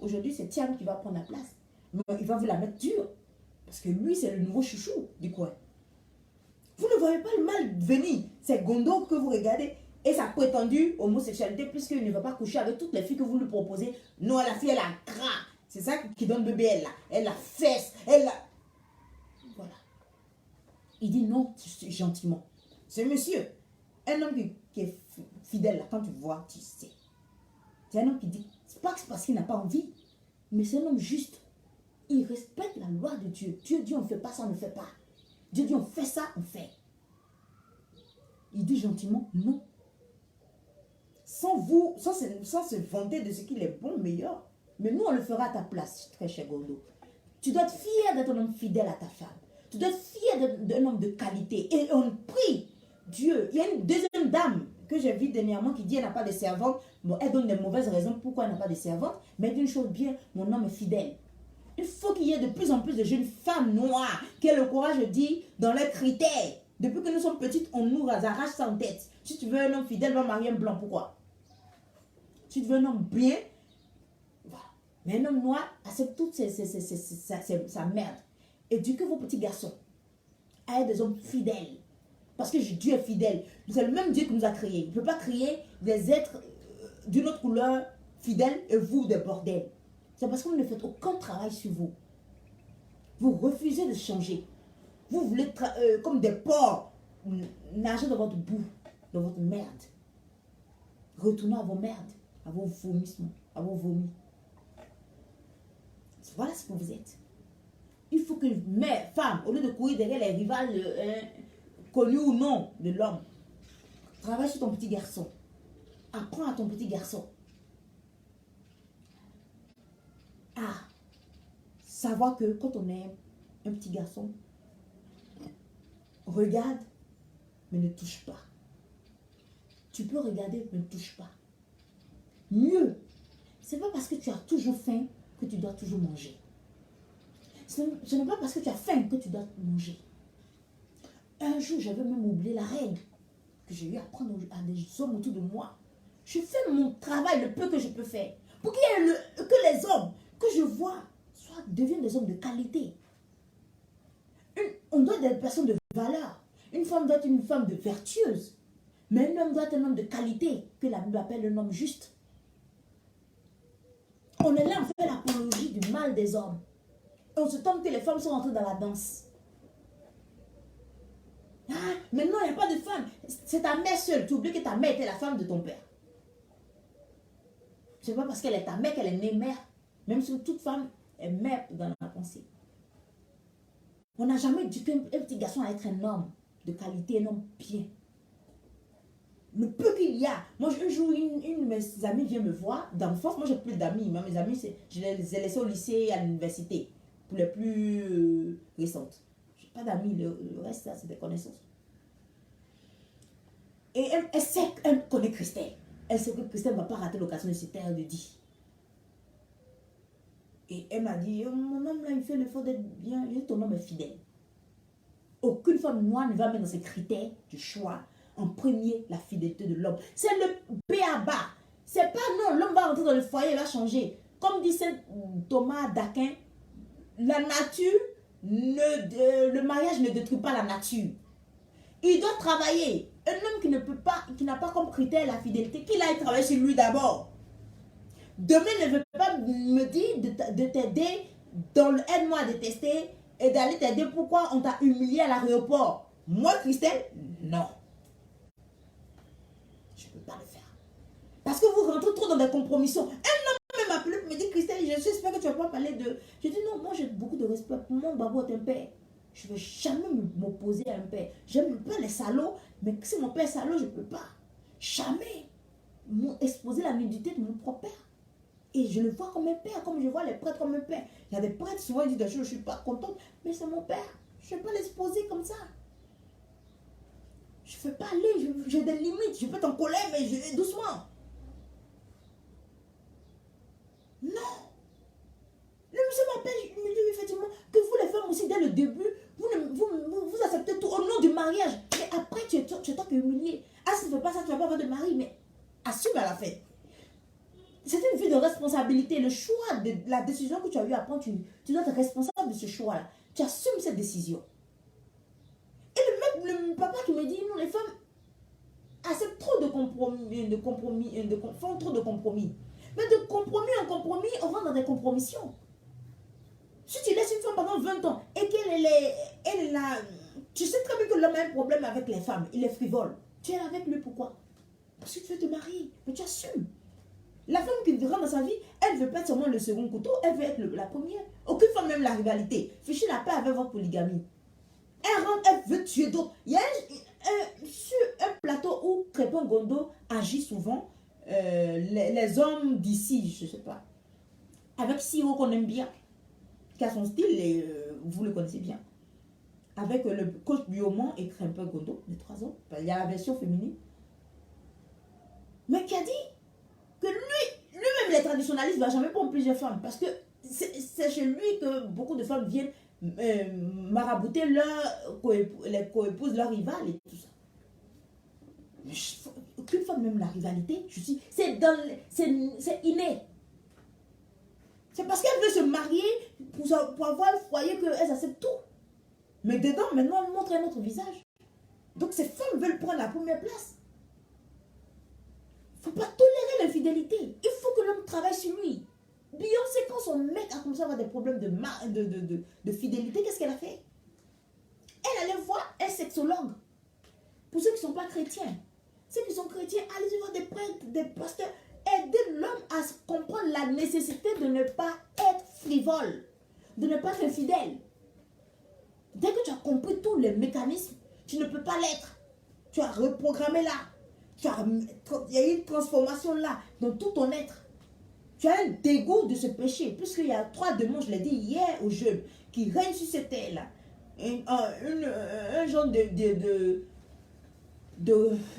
Aujourd'hui, c'est Tiam qui va prendre la place. Mais il va vous la mettre dure. Parce que lui, c'est le nouveau chouchou du coin. Vous ne voyez pas le mal venir. C'est Gondo que vous regardez. Et sa prétendue homosexualité, puisqu'il ne va pas coucher avec toutes les filles que vous lui proposez. Non, la fille, elle a gras. C'est ça qui donne bébé, elle a. Elle a fesse. Elle a... Voilà. Il dit non, gentiment. Ce monsieur, un homme qui est fidèle, là, quand tu vois, tu sais. C'est un homme qui dit, c'est pas parce qu'il n'a pas envie, mais c'est un homme juste. Il respecte la loi de Dieu. Dieu dit on ne fait pas ça, on ne fait pas. Dieu dit on fait ça, on fait. Il dit gentiment non. Sans se vanter de ce qu'il est bon, meilleur. Mais nous, on le fera à ta place, très cher Gondo. Tu dois être fier d'être un homme fidèle à ta femme. Tu dois être fier d'un homme de qualité. Et on prie Dieu. Il y a une deuxième dame que j'ai vue dernièrement qui dit elle n'a pas de servante. Bon, elle donne des mauvaises raisons pourquoi elle n'a pas de servante. Mais elle dit une chose bien, mon homme est fidèle. Il faut qu'il y ait de plus en plus de jeunes femmes noires qui aient le courage de dire dans leurs critères. Depuis que nous sommes petites, on nous arrache ça en tête. Si tu veux un homme fidèle, va marier un blanc. Pourquoi? Si tu veux un homme bien, voilà. Mais un homme noir accepte toute sa merde. Éduquez vos petits garçons à être des hommes fidèles. Parce que Dieu est fidèle. C'est le même Dieu qui nous a créés. Il ne peut pas créer des êtres d'une autre couleur fidèles et vous des bordels. C'est parce que vous ne faites aucun travail sur vous. Vous refusez de changer. Vous voulez, comme des porcs, nager dans votre boue, dans votre merde. Retournez à vos merdes, à vos vomissements, à vos vomis. Voilà ce que vous êtes. Il faut que mère, femme, au lieu de courir derrière les rivales connu ou non de l'homme. Travaille sur ton petit garçon. Apprends à ton petit garçon à savoir que quand on est un petit garçon, regarde, mais ne touche pas. Tu peux regarder, mais ne touche pas. Mieux, ce n'est pas parce que tu as toujours faim que tu dois toujours manger. Ce n'est pas parce que tu as faim que tu dois manger. Un jour, j'avais même oublié la règle que j'ai eu à apprendre à des hommes autour de moi. Je fais mon travail le peu que je peux faire. Pour qu'il y ait que les hommes que je vois deviennent des hommes de qualité. On doit être des personnes de valeur. Une femme doit être une femme de vertueuse. Mais un homme doit être un homme de qualité, que la Bible appelle un homme juste. On est là, on fait l'apologie du mal des hommes. On se tombe que les femmes sont entrées dans la danse. Ah, maintenant, il n'y a pas de femme. C'est ta mère seule. Tu oublies que ta mère était la femme de ton père. Ce n'est pas parce qu'elle est ta mère qu'elle est née mère. Même si toute femme est mère dans la pensée. On n'a jamais dit qu'un petit garçon à être un homme de qualité, un homme bien. Le peu qu'il y a. Moi, un jour, une de mes amies vient me voir d'enfance. Moi, j'ai plus d'amis. Mes amis, je les ai laissés au lycée et à l'université. Pour les plus récentes. Je n'ai pas d'amis. Le reste, ça, c'est des connaissances. Et elle sait qu'elle connaît Christelle. Elle sait que Christelle ne va pas rater l'occasion de se taire de dire. Et elle m'a dit, oh, mon homme là, il fait l'effort d'être bien. Je dis, ton homme est fidèle. Aucune femme noire ne va mettre dans ses critères du choix en premier la fidélité de l'homme. C'est le B.A.B. C'est pas non, l'homme va rentrer dans le foyer, il va changer. Comme dit Saint Thomas d'Aquin, la nature, le mariage ne détruit pas la nature. Il doit travailler. Un homme qui ne peut pas, qui n'a pas comme critère la fidélité, qu'il aille travailler sur lui d'abord. Demain ne veut pas me dire de t'aider dans le aide-moi à détester et d'aller t'aider pourquoi on t'a humilié à l'aéroport. Moi, Christelle, non. Je ne peux pas le faire. Parce que vous rentrez trop dans des compromissions. Un homme m'a appelé pour me dire, Christelle, j'espère que tu ne vas pas parler de... Je dis non, moi j'ai beaucoup de respect pour mon babou est un père. Je ne vais jamais m'opposer à un père. J'aime pas les salauds, mais si mon père est salaud, je ne peux pas. Jamais exposer la nudité de mon propre père. Et je le vois comme un père, comme je vois les prêtres comme un père. Il y a des prêtres, souvent ils disent des choses, je ne suis pas contente, mais c'est mon père. Je ne vais pas l'exposer comme ça. Je ne fais pas aller, j'ai des limites. Je peux être en colère, mais je vais doucement. Non. Le monsieur m'appelle, il me dit effectivement que vous les femmes aussi, dès le début, vous acceptez tout au nom du mariage. Mais après, tu es toi qui es humilié. Ah, si tu ne fais pas ça, tu ne vas pas avoir de mari, mais assume à la fin. C'est une vie de responsabilité. Le choix de la décision que tu as eu à prendre, tu dois être responsable de ce choix-là. Tu assumes cette décision. Et le papa qui me dit, nous les femmes acceptent trop de compromis, font trop de compromis. Mais de compromis en compromis, on rentre dans des compromissions. Si tu laisses une femme pendant 20 ans et qu'elle est là, tu sais très bien que l'homme a un problème avec les femmes, il est frivole. Tu es là avec lui, pourquoi? Parce que tu veux te marier, mais tu assumes. La femme qui rentre dans sa vie, elle ne veut pas être seulement le second couteau, elle veut être la première. Aucune femme n'aime la rivalité. Fichez la paix avec votre polygamie. Elle rentre, elle veut tuer d'autres. Il y a sur un plateau où Crépin Gondo agit souvent, les hommes d'ici, je ne sais pas, avec Siro qu'on aime bien, qui a son style, et vous le connaissez bien, avec le coach Biomon et Crépin Gondo, les 3 hommes. Il y a la version féminine. Mais qui a dit que lui-même les traditionnalistes ne va jamais prendre plusieurs femmes parce que c'est chez lui que beaucoup de femmes viennent marabouter les coépouses, leurs rivales et tout ça. Mais aucune femme n'aime la rivalité, c'est inné. C'est parce qu'elle veut se marier pour avoir le foyer qu'elle accepte tout. Mais dedans, maintenant, elle montre un autre visage. Donc ces femmes veulent prendre la première place. Il ne faut pas tolérer l'infidélité. Il faut que l'homme travaille sur lui. Beyoncé, quand son mec a commencé à avoir des problèmes de fidélité, qu'est-ce qu'elle a fait? Elle allait voir un sexologue. Pour ceux qui ne sont pas chrétiens. Ceux qui sont chrétiens, allez voir des prêtres, des pasteurs. Aidez l'homme à comprendre la nécessité de ne pas être frivole. De ne pas être infidèle. Dès que tu as compris tous les mécanismes, Tu ne peux pas l'être. Tu as reprogrammé là. Il y a une transformation là, dans tout ton être. Tu as un dégoût de ce péché, puisqu'il y a 3 démons, je l'ai dit hier aux jeunes, qui règnent sur cette terre-là. Un genre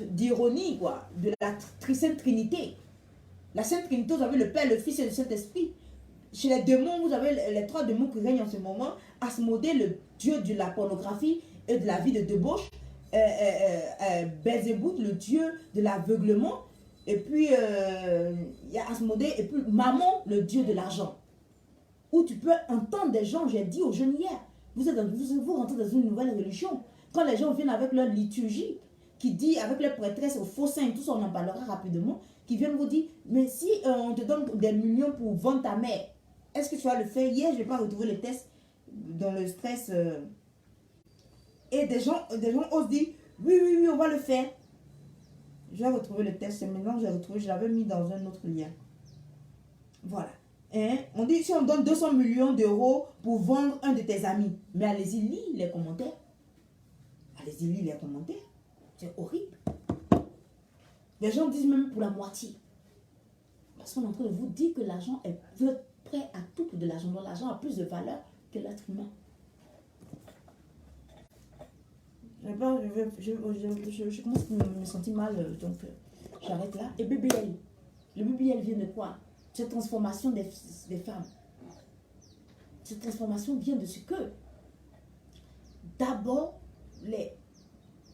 d'ironie, quoi, de la Sainte Trinité. La Sainte Trinité, vous avez le Père, le Fils et le Saint-Esprit. Chez les démons, vous avez les 3 démons qui règnent en ce moment. Asmodée, le dieu de la pornographie et de la vie de débauche. Belzébuth, le dieu de l'aveuglement. Et puis, il y a Asmodée, et puis Mammon, le dieu de l'argent. Où tu peux entendre des gens, j'ai dit aux jeunes hier, vous rentrez dans une nouvelle religion. Quand les gens viennent avec leur liturgie, qui dit avec les prêtresses aux faux saints, tout ça, on en parlera rapidement, qui viennent vous dire, mais si on te donne des millions pour vendre ta mère, est-ce que tu vas le faire? Hier, je n'ai pas retrouvé le test dans le stress. Et des gens osent dire, oui, on va le faire. Je vais retrouver le test. Maintenant, j'ai retrouvé, je l'avais mis dans un autre lien. Voilà. Hein? On dit, si on donne 200 millions d'euros pour vendre un de tes amis, mais allez-y, lis les commentaires. Allez-y, lis les commentaires. C'est horrible. Les gens disent même pour la moitié. Parce qu'on est en train de vous dire que l'argent est... Vous êtes prêt à tout pour de l'argent. Donc l'argent a plus de valeur que l'être humain. Je commence à me sentir mal, donc j'arrête là. Et BBL. Le BBL vient de quoi? Cette transformation des femmes. Cette transformation vient de ce que d'abord,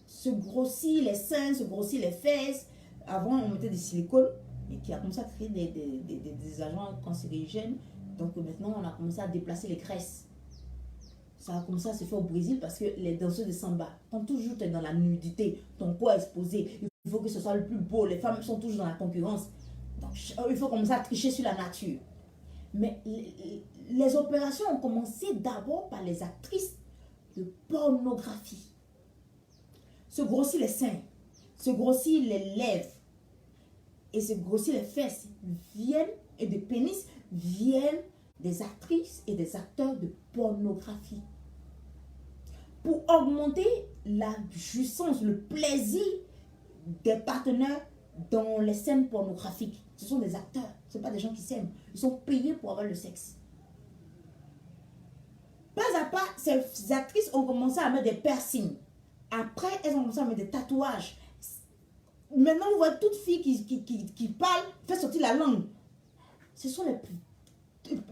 se grossir les seins, se grossir les fesses. Avant, on mettait des silicones, et qui a commencé à créer des agents cancérigènes. Donc maintenant, on a commencé à déplacer les graisses. Ça a commencé à se faire au Brésil parce que les danseurs de samba, quand toujours tu es dans la nudité, ton corps est exposé, il faut que ce soit le plus beau. Les femmes sont toujours dans la concurrence. Donc, il faut commencer à tricher sur la nature. Mais les opérations ont commencé d'abord par les actrices de pornographie. Se grossir les seins, se grossir les lèvres et se grossir les fesses et des pénis viennent des actrices et des acteurs de pornographie. Pour augmenter la jouissance, le plaisir des partenaires dans les scènes pornographiques. Ce sont des acteurs, ce ne sont pas des gens qui s'aiment. Ils sont payés pour avoir le sexe. Pas à pas, ces actrices ont commencé à mettre des piercings. Après, elles ont commencé à mettre des tatouages. Maintenant, on voit toute fille qui parle, fait sortir la langue. Ce sont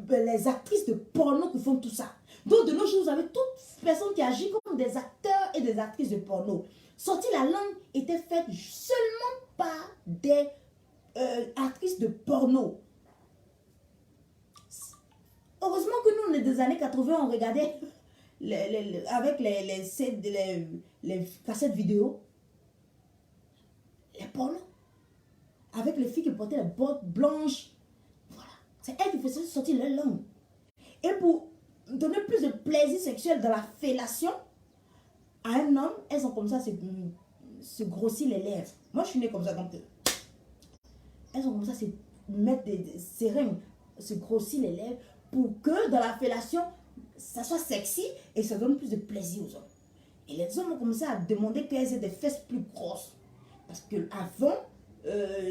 les actrices de porno qui font tout ça. Donc, de nos jours, vous avez toute personne qui agit comme des acteurs et des actrices de porno. Sortir la langue était faite seulement par des actrices de porno. Heureusement que nous, on est des années 80, on regardait avec les cassettes vidéo, les pornos, avec les filles qui portaient les bottes blanches. Voilà. C'est elles qui faisaient sortir leur langue. Et pour donner plus de plaisir sexuel dans la fellation à un homme, elles ont commencé à se grossir les lèvres. Moi, je suis née comme ça, donc elles ont commencé à se mettre des seringues, se grossir les lèvres pour que dans la fellation, ça soit sexy et ça donne plus de plaisir aux hommes. Et les hommes ont commencé à demander qu'elles aient des fesses plus grosses. Parce qu'avant,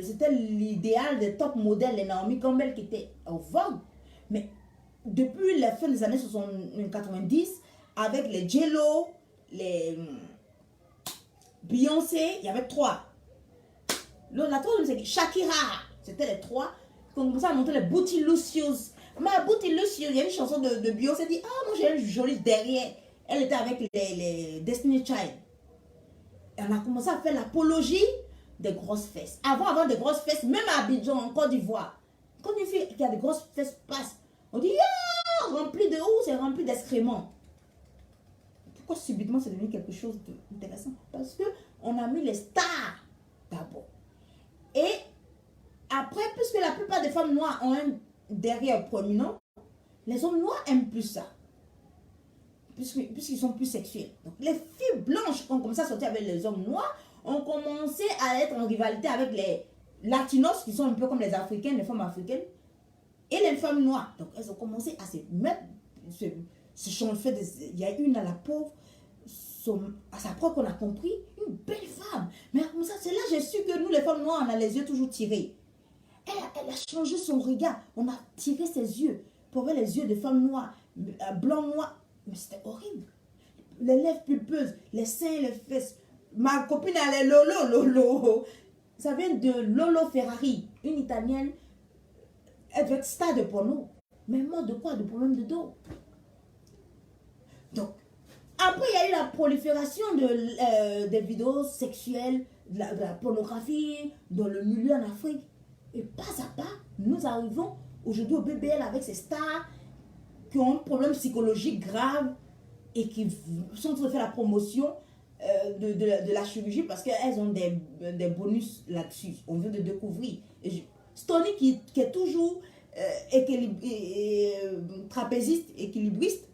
c'était l'idéal des top modèles, les Naomi Campbell qui étaient en vogue. Mais depuis la fin des années 90, avec les J-Lo, les Beyoncé, il y avait 3. La troisième, c'est Shakira. C'était les 3 qui ont commencé à montrer les Bootylicious. Ma Bootylicious, il y a une chanson de Beyoncé qui dit, ah, moi j'ai un joli derrière. Elle était avec les Destiny Child. Et on a commencé à faire l'apologie des grosses fesses. Avant d'avoir des grosses fesses, même à Abidjan, en Côte d'Ivoire, quand une fille qui a des grosses fesses passe, on dit, ah, rempli de où? C'est rempli d'excréments. Pourquoi subitement c'est devenu quelque chose d'intéressant? Parce qu'on a mis les stars d'abord. Et après, puisque la plupart des femmes noires ont un derrière prominent, les hommes noirs aiment plus ça. Puisqu'ils sont plus sexuels. Donc, les filles blanches qui ont commencé à sortir avec les hommes noirs ont commencé à être en rivalité avec les latinos, qui sont un peu comme les africaines, les femmes africaines, et les femmes noires. Donc, elles ont commencé à se mettre, il y a une à la pauvre, à sa propre, on a compris, une belle femme. Mais comme ça, c'est là que j'ai su que nous, les femmes noires, on a les yeux toujours tirés. Elle a changé son regard. On a tiré ses yeux pour voir les yeux de femmes noires, blancs noirs. Mais c'était horrible. Les lèvres pulpeuses, les seins, les fesses. Ma copine, elle est Lolo. Ça vient de Lolo Ferrari, une italienne. Elle devait être star de porno. Mais mort de quoi? De problème de dos. Donc, après, il y a eu la prolifération des vidéos sexuelles, de la pornographie dans le milieu en Afrique. Et pas à pas, nous arrivons aujourd'hui au BBL avec ces stars qui ont un problème psychologique grave et qui sont en train de faire la promotion de la chirurgie parce qu'elles ont des bonus là-dessus. On vient de découvrir. Stony qui est toujours trapéziste, équilibriste,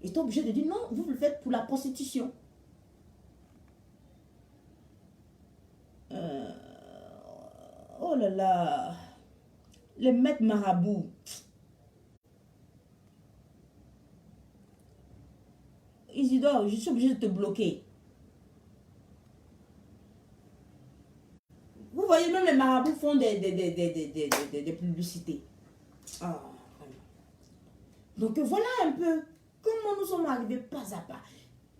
est obligé de dire non, vous le faites pour la prostitution. Oh là là, les maîtres marabouts. Isidore, je suis obligée de te bloquer. Vous voyez, même les marabouts font des publicités. Ah, vraiment. Donc voilà un peu comment nous sommes arrivés pas à pas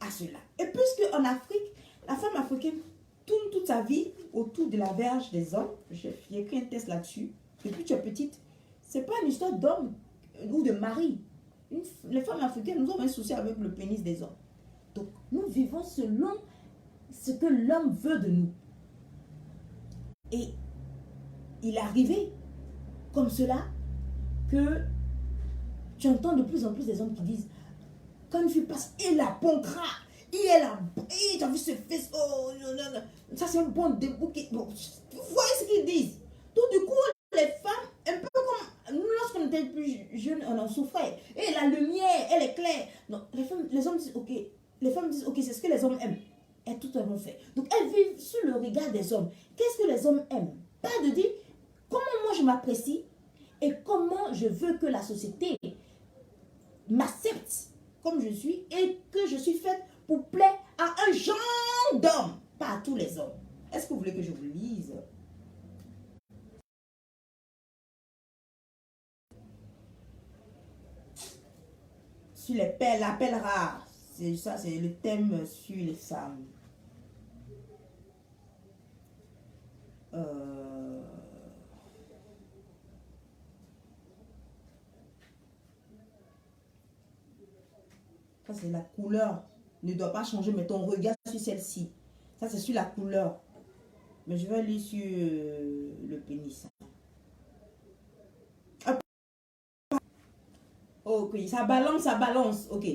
à cela. Et puisque en Afrique, la femme africaine tourne toute sa vie autour de la verge des hommes, j'ai écrit un test là-dessus, depuis que tu es petite, c'est pas une histoire d'homme ou de mari. Les femmes africaines, nous avons un souci avec le pénis des hommes. Donc, nous vivons selon ce que l'homme veut de nous. Et il est arrivé comme cela que tu entends de plus en plus des hommes qui disent quand une fille passe, il a bon gras, tu as vu ce fils, oh non, non, non. Ça c'est un bon débouquet. Bon, vous voyez ce qu'ils disent. Donc du coup, les femmes, un peu comme nous lorsqu'on était plus jeunes, on en souffrait. Et la lumière, elle est claire. Donc les hommes disent ok, les femmes disent ok, c'est ce que les hommes aiment. Et tout elles vont faire. Donc elles vivent sous le regard des hommes. Qu'est-ce que les hommes aiment? Pas de dire comment moi je m'apprécie et comment je veux que la société m'accepte comme je suis et que je suis faite pour plaire à un genre d'homme, pas à tous les hommes. Est-ce que vous voulez que je vous lise? Sur les pelles, la pelle rare. C'est ça, c'est le thème sur les femmes. Ça, c'est la couleur. Ne doit pas changer, mais ton regard sur celle-ci. Ça, c'est sur la couleur. Mais je vais lire sur le pénis. Ok, ça balance. Ok.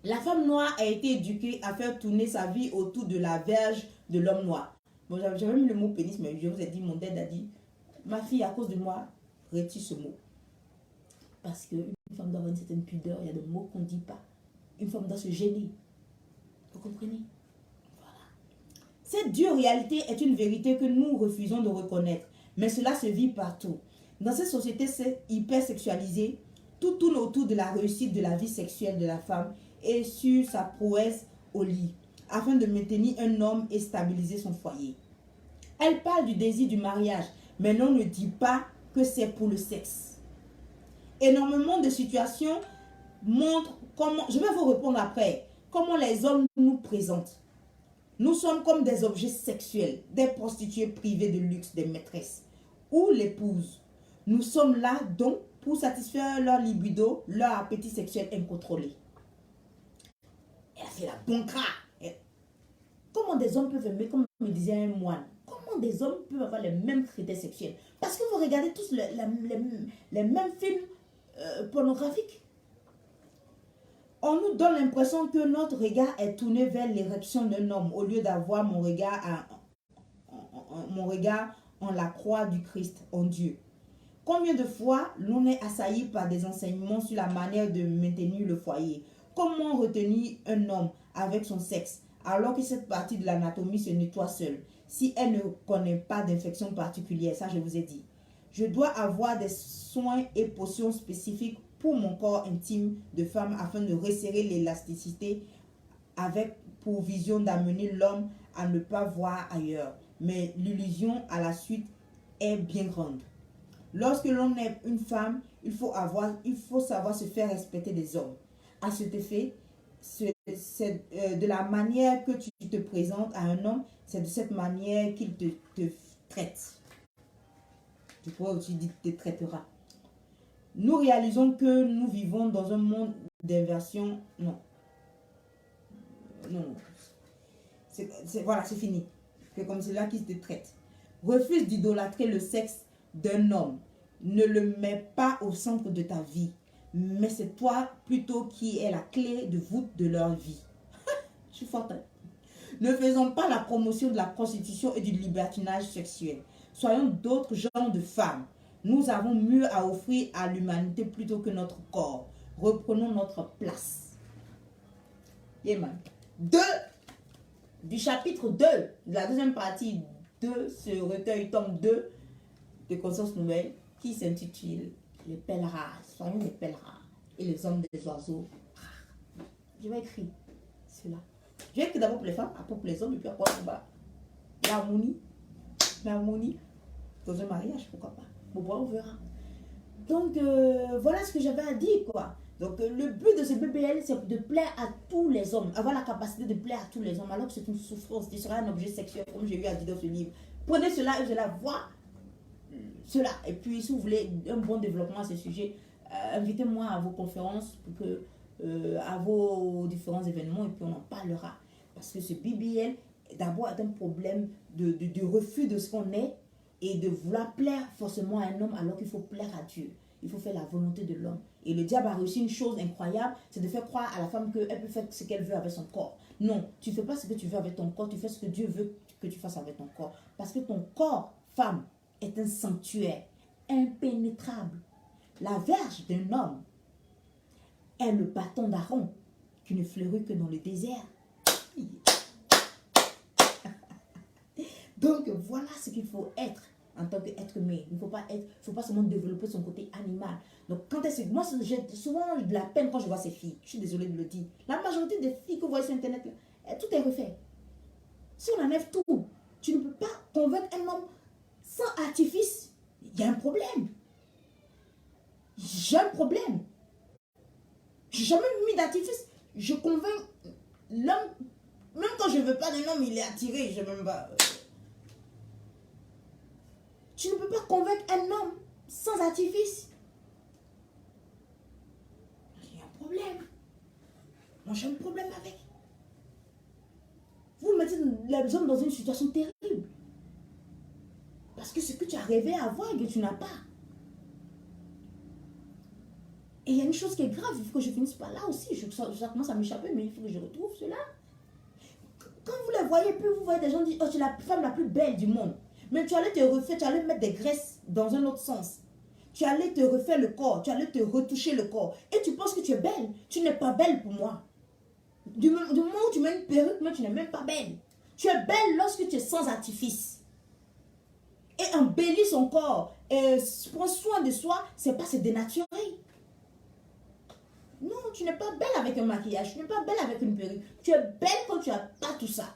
La femme noire a été éduquée à faire tourner sa vie autour de la verge de l'homme noir. Bon, j'avais mis le mot pénis, mais je vous ai dit, mon dad a dit, ma fille, à cause de moi, retire ce mot. Parce qu'une femme doit avoir une certaine pudeur, il y a des mots qu'on ne dit pas. Une femme doit se gêner. Vous comprenez? Voilà. Cette dure réalité est une vérité que nous refusons de reconnaître. Mais cela se vit partout. Dans cette société hypersexualisée, tout tourne autour de la réussite de la vie sexuelle de la femme et sur sa prouesse au lit, afin de maintenir un homme et stabiliser son foyer. Elle parle du désir du mariage, mais l'on ne dit pas que c'est pour le sexe. Énormément de situations montrent comment, je vais vous répondre après, comment les hommes nous présentent. Nous sommes comme des objets sexuels, des prostituées privées de luxe, des maîtresses ou l'épouse. Nous sommes là donc pour satisfaire leur libido, leur appétit sexuel incontrôlé. Elle a fait la bon gras. Comment des hommes peuvent aimer, comme me disait un moine, comment des hommes peuvent avoir les mêmes critères sexuels? Parce que vous regardez tous les mêmes films pornographiques. On nous donne l'impression que notre regard est tourné vers l'érection d'un homme au lieu d'avoir mon regard en la croix du Christ, en Dieu. Combien de fois l'on est assailli par des enseignements sur la manière de maintenir le foyer? Comment retenir un homme avec son sexe alors que cette partie de l'anatomie se nettoie seule si elle ne connaît pas d'infection particulière? Ça, je vous ai dit. Je dois avoir des soins et potions spécifiques pour mon corps intime de femme afin de resserrer l'élasticité avec pour vision d'amener l'homme à ne pas voir ailleurs. Mais l'illusion à la suite est bien grande. Lorsque l'on est une femme, il faut savoir se faire respecter des hommes. À cet effet, c'est de la manière que tu te présentes à un homme, c'est de cette manière qu'il te traite. Tu pourrais aussi dire te traitera. Nous réalisons que nous vivons dans un monde d'inversion. Non. Voilà, c'est fini. C'est comme cela qu'il te traite. Refuse d'idolâtrer le sexe d'un homme. Ne le mets pas au centre de ta vie. Mais c'est toi plutôt qui es la clé de voûte de leur vie. Je suis forte. Hein? Ne faisons pas la promotion de la prostitution et du libertinage sexuel. Soyons d'autres genres de femmes. Nous avons mieux à offrir à l'humanité plutôt que notre corps. Reprenons notre place. Yeah, man. Du chapitre 2, de la deuxième partie de ce recueil, tome 2 de Conscience Nouvelle, qui s'intitule Les pèlerins. Soyons les pèlerins et les hommes des oiseaux. Je vais écrire cela. Je vais écrire d'abord pour les femmes, après pour les hommes, et puis après pour l'harmonie. L'harmonie dans un mariage, pourquoi pas. Bon, on verra. Donc, voilà ce que j'avais à dire, quoi. Donc, le but de ce BBL, c'est de plaire à tous les hommes. Avoir la capacité de plaire à tous les hommes, alors que c'est une souffrance. Ce sera un objet sexuel, comme j'ai eu à dire dans ce livre. Prenez cela et je la vois. Cela. Et puis, si vous voulez un bon développement à ce sujet, invitez-moi à vos conférences, pour que, à vos différents événements, et puis on en parlera. Parce que ce BBL, d'abord, est un problème de refus de ce qu'on est et de vouloir plaire forcément à un homme alors qu'il faut plaire à Dieu. Il faut faire la volonté de l'homme. Et le diable a réussi une chose incroyable, c'est de faire croire à la femme qu'elle peut faire ce qu'elle veut avec son corps. Non, tu ne fais pas ce que tu veux avec ton corps, tu fais ce que Dieu veut que tu fasses avec ton corps. Parce que ton corps, femme, est un sanctuaire impénétrable. La verge d'un homme est le bâton d'Aaron qui ne fleurit que dans le désert. Donc voilà ce qu'il faut être en tant qu'être humain. Il ne faut pas seulement développer son côté animal. Donc quand moi j'ai souvent de la peine quand je vois ces filles. Je suis désolée de le dire. La majorité des filles que vous voyez sur internet, là, tout est refait. Si on enlève tout, tu ne peux pas convaincre un homme sans artifice. Il y a un problème. J'ai un problème. Je n'ai jamais mis d'artifice. Je convainc l'homme. Même quand je ne veux pas d'un homme, il est attiré. Je ne même pas. Tu ne peux pas convaincre un homme sans artifice. Il y a un problème. Moi, j'ai un problème avec. Vous mettez les hommes dans une situation terrible. Parce que ce que tu as rêvé à avoir et que tu n'as pas. Et il y a une chose qui est grave, il faut que je finisse par là aussi. Ça commence à m'échapper, mais il faut que je retrouve cela. Quand vous les voyez, puis vous voyez des gens dire, oh, tu es la femme la plus belle du monde. Mais tu allais te refaire, tu allais mettre des graisses dans un autre sens. Tu allais te refaire le corps, tu allais te retoucher le corps. Et tu penses que tu es belle. Tu n'es pas belle pour moi. Du moment où tu mets une perruque, mais tu n'es même pas belle. Tu es belle lorsque tu es sans artifice. Et embellir son corps, et prendre soin de soi, c'est pas se dénaturer. Non, tu n'es pas belle avec un maquillage, tu n'es pas belle avec une perruque. Tu es belle quand tu n'as pas tout ça.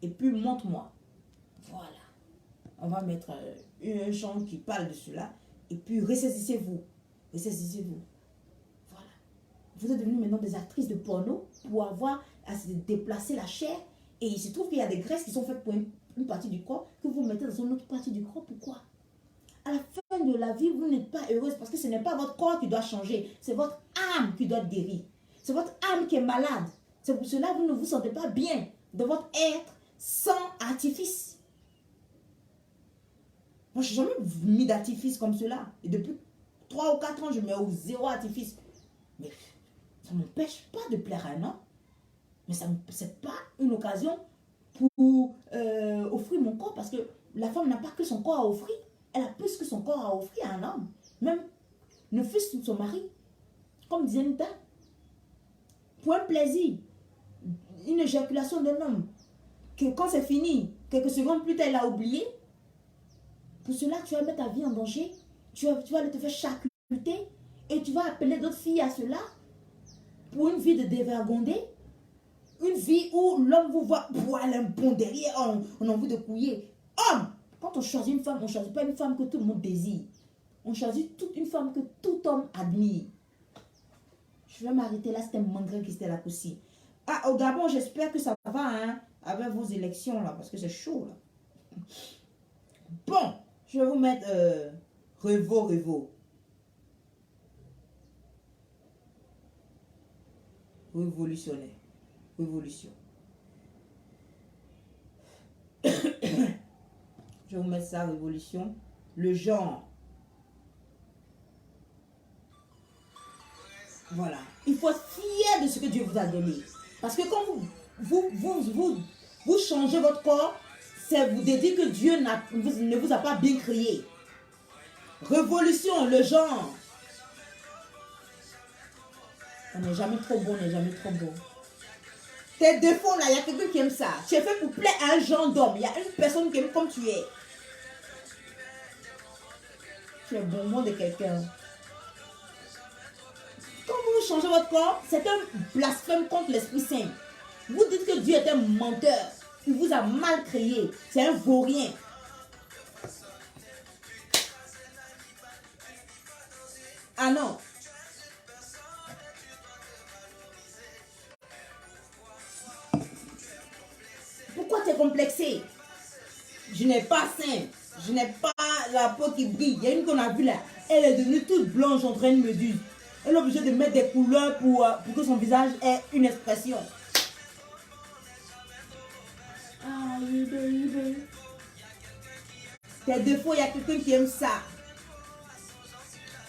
Et puis montre-moi. Voilà. On va mettre un chant qui parle de cela. Et puis ressaisissez-vous. Ressaisissez-vous. Voilà. Vous êtes devenus maintenant des actrices de porno pour avoir à se déplacer la chair. Et il se trouve qu'il y a des graisses qui sont faites pour une partie du corps que vous mettez dans une autre partie du corps. Pourquoi? À la fin de la vie, vous n'êtes pas heureuse parce que ce n'est pas votre corps qui doit changer. C'est votre âme qui doit guérir. C'est votre âme qui est malade. C'est pour cela que vous ne vous sentez pas bien de votre être sans artifice. Moi, je n'ai jamais mis d'artifice comme cela. Et depuis 3 ou 4 ans, je mets au zéro artifice. Mais ça ne m'empêche pas de plaire à un homme. Mais ce n'est pas une occasion pour offrir mon corps. Parce que la femme n'a pas que son corps à offrir. Elle a plus que son corps à offrir à un homme. Même ne fût-ce son mari. Comme disait Nita. Pour un plaisir. Une éjaculation d'un homme. Que quand c'est fini, quelques secondes plus tard, elle a oublié. Pour cela, tu vas mettre ta vie en danger. Tu vas te faire charcuter. Et tu vas appeler d'autres filles à cela. Pour une vie de dévergondée. Une vie où l'homme vous voit, elle a un bon derrière, on a envie de couiller. Homme, quand on choisit une femme, on ne choisit pas une femme que tout le monde désire. On choisit une femme que tout homme admire. Je vais m'arrêter là, c'était Mangré qui était là aussi. Ah, au Gabon, j'espère que ça va, hein, avec vos élections là, parce que c'est chaud là. Bon, je vais vous mettre Revo. Révolutionnaire. Révolution. Je vais vous mettre ça, révolution. Le genre. Voilà. Il faut être fier de ce que Dieu vous a donné. Parce que quand vous changez votre corps, c'est vous dire que Dieu ne vous a pas bien créé. Révolution, le genre. On n'est jamais trop bon, on n'est jamais trop bon. Tes défauts là, il y a quelqu'un qui aime ça. Tu es fait pour plaire à un genre d'homme. Il y a une personne qui aime comme tu es. Tu es bonbon de quelqu'un. Quand vous changez votre corps, c'est un blasphème contre l'Esprit Saint. Vous dites que Dieu est un menteur. Il vous a mal créé. C'est un vaurien. Ah non. Pourquoi tu es complexé? Je n'ai pas sein. Je n'ai pas la peau qui brille. Il y a une qu'on a vue là. Elle est devenue toute blanche en train de me dire. Elle est obligée de mettre des couleurs pour que son visage ait une expression. Aïe, baby. Tes défauts, il y a quelqu'un qui aime ça.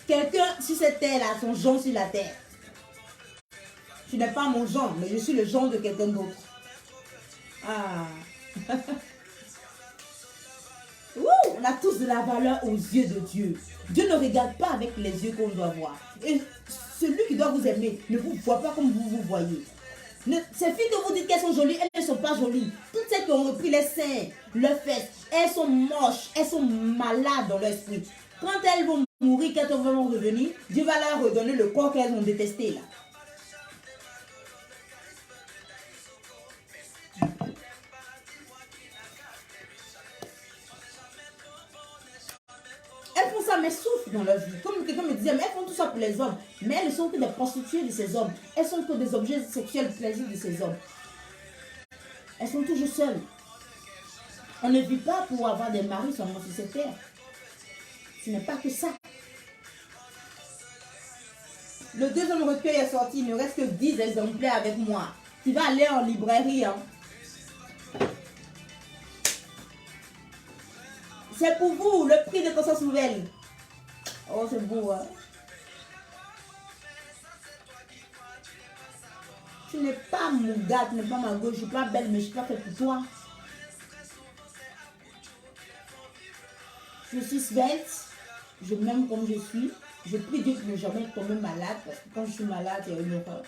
Quelqu'un sur cette terre là, son genre sur la terre. Tu n'es pas mon genre, mais je suis le genre de quelqu'un d'autre. Ah. On a tous de la valeur aux yeux de Dieu. Dieu ne regarde pas avec les yeux qu'on doit voir. Et celui qui doit vous aimer ne vous voit pas comme vous vous voyez. Ces filles que vous dites qu'elles sont jolies, elles ne sont pas jolies. Toutes celles qui ont repris les seins, leurs fesses, elles sont moches, elles sont malades dans leur esprit. Quand elles vont mourir, quand elles vont revenir, Dieu va leur redonner le corps qu'elles ont détesté là. Elles font ça, mais souffrent dans leur vie. Comme quelqu'un me disait, mais elles font tout ça pour les hommes. Mais elles ne sont que des prostituées de ces hommes. Elles sont que des objets sexuels plaisir de ces hommes. Elles sont toujours seules. On ne vit pas pour avoir des maris seulement sur cette terre. Ce n'est pas que ça. Le deuxième recueil est sorti. Il ne reste que 10 exemplaires avec moi. Tu vas aller en librairie. Hein. C'est pour vous, le prix de Conscience Nouvelle. Oh, c'est beau, hein? Tu n'es pas mon gars, tu n'es pas ma gauche, je ne suis pas belle, mais je ne suis pas faite pour toi. Je suis svelte, je m'aime comme je suis. Je prie Dieu de ne jamais tomber malade, parce que quand je suis malade, il y a une horreur.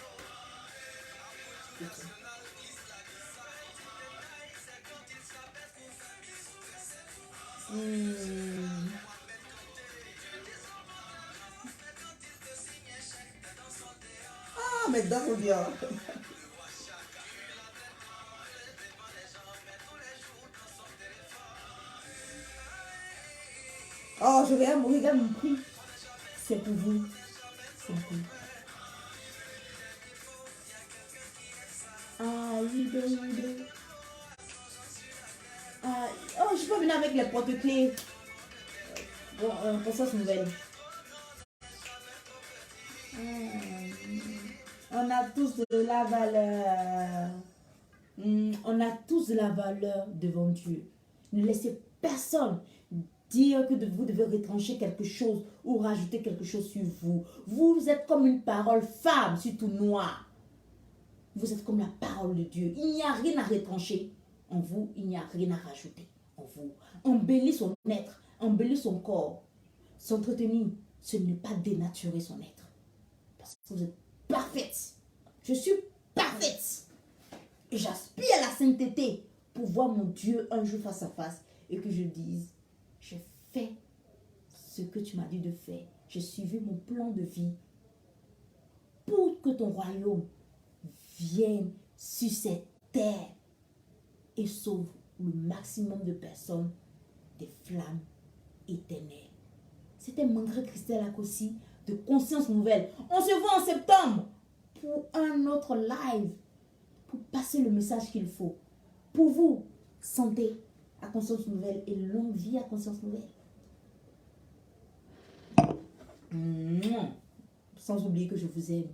Ah, mais dans bien. Oh, je regarde mon prix. C'est pour vous. C'est pour vous. Oh, je peux venir avec les porte-clés. Bon, Conscience Nouvelle. On a tous de la valeur. On a tous de la valeur devant Dieu. Ne laissez personne dire que vous devez retrancher quelque chose ou rajouter quelque chose sur vous. Vous êtes comme une parole femme sur tout noir. Vous êtes comme la parole de Dieu. Il n'y a rien à retrancher en vous. Il n'y a rien à rajouter en vous. Embellir son être, embellir son corps, s'entretenir, ce n'est pas dénaturer son être. Parce que vous êtes parfaite. Je suis parfaite. Et j'aspire à la sainteté pour voir mon Dieu un jour face à face et que je dise, j'ai fait ce que tu m'as dit de faire. J'ai suivi mon plan de vie pour que ton royaume vienne sur cette terre et sauve le maximum de personnes des flammes éternelles. C'était Mangré Christelle Akossi de Conscience Nouvelle. On se voit en septembre pour un autre live, pour passer le message qu'il faut. Pour vous, santé à Conscience Nouvelle et longue vie à Conscience Nouvelle. Sans oublier que je vous aime.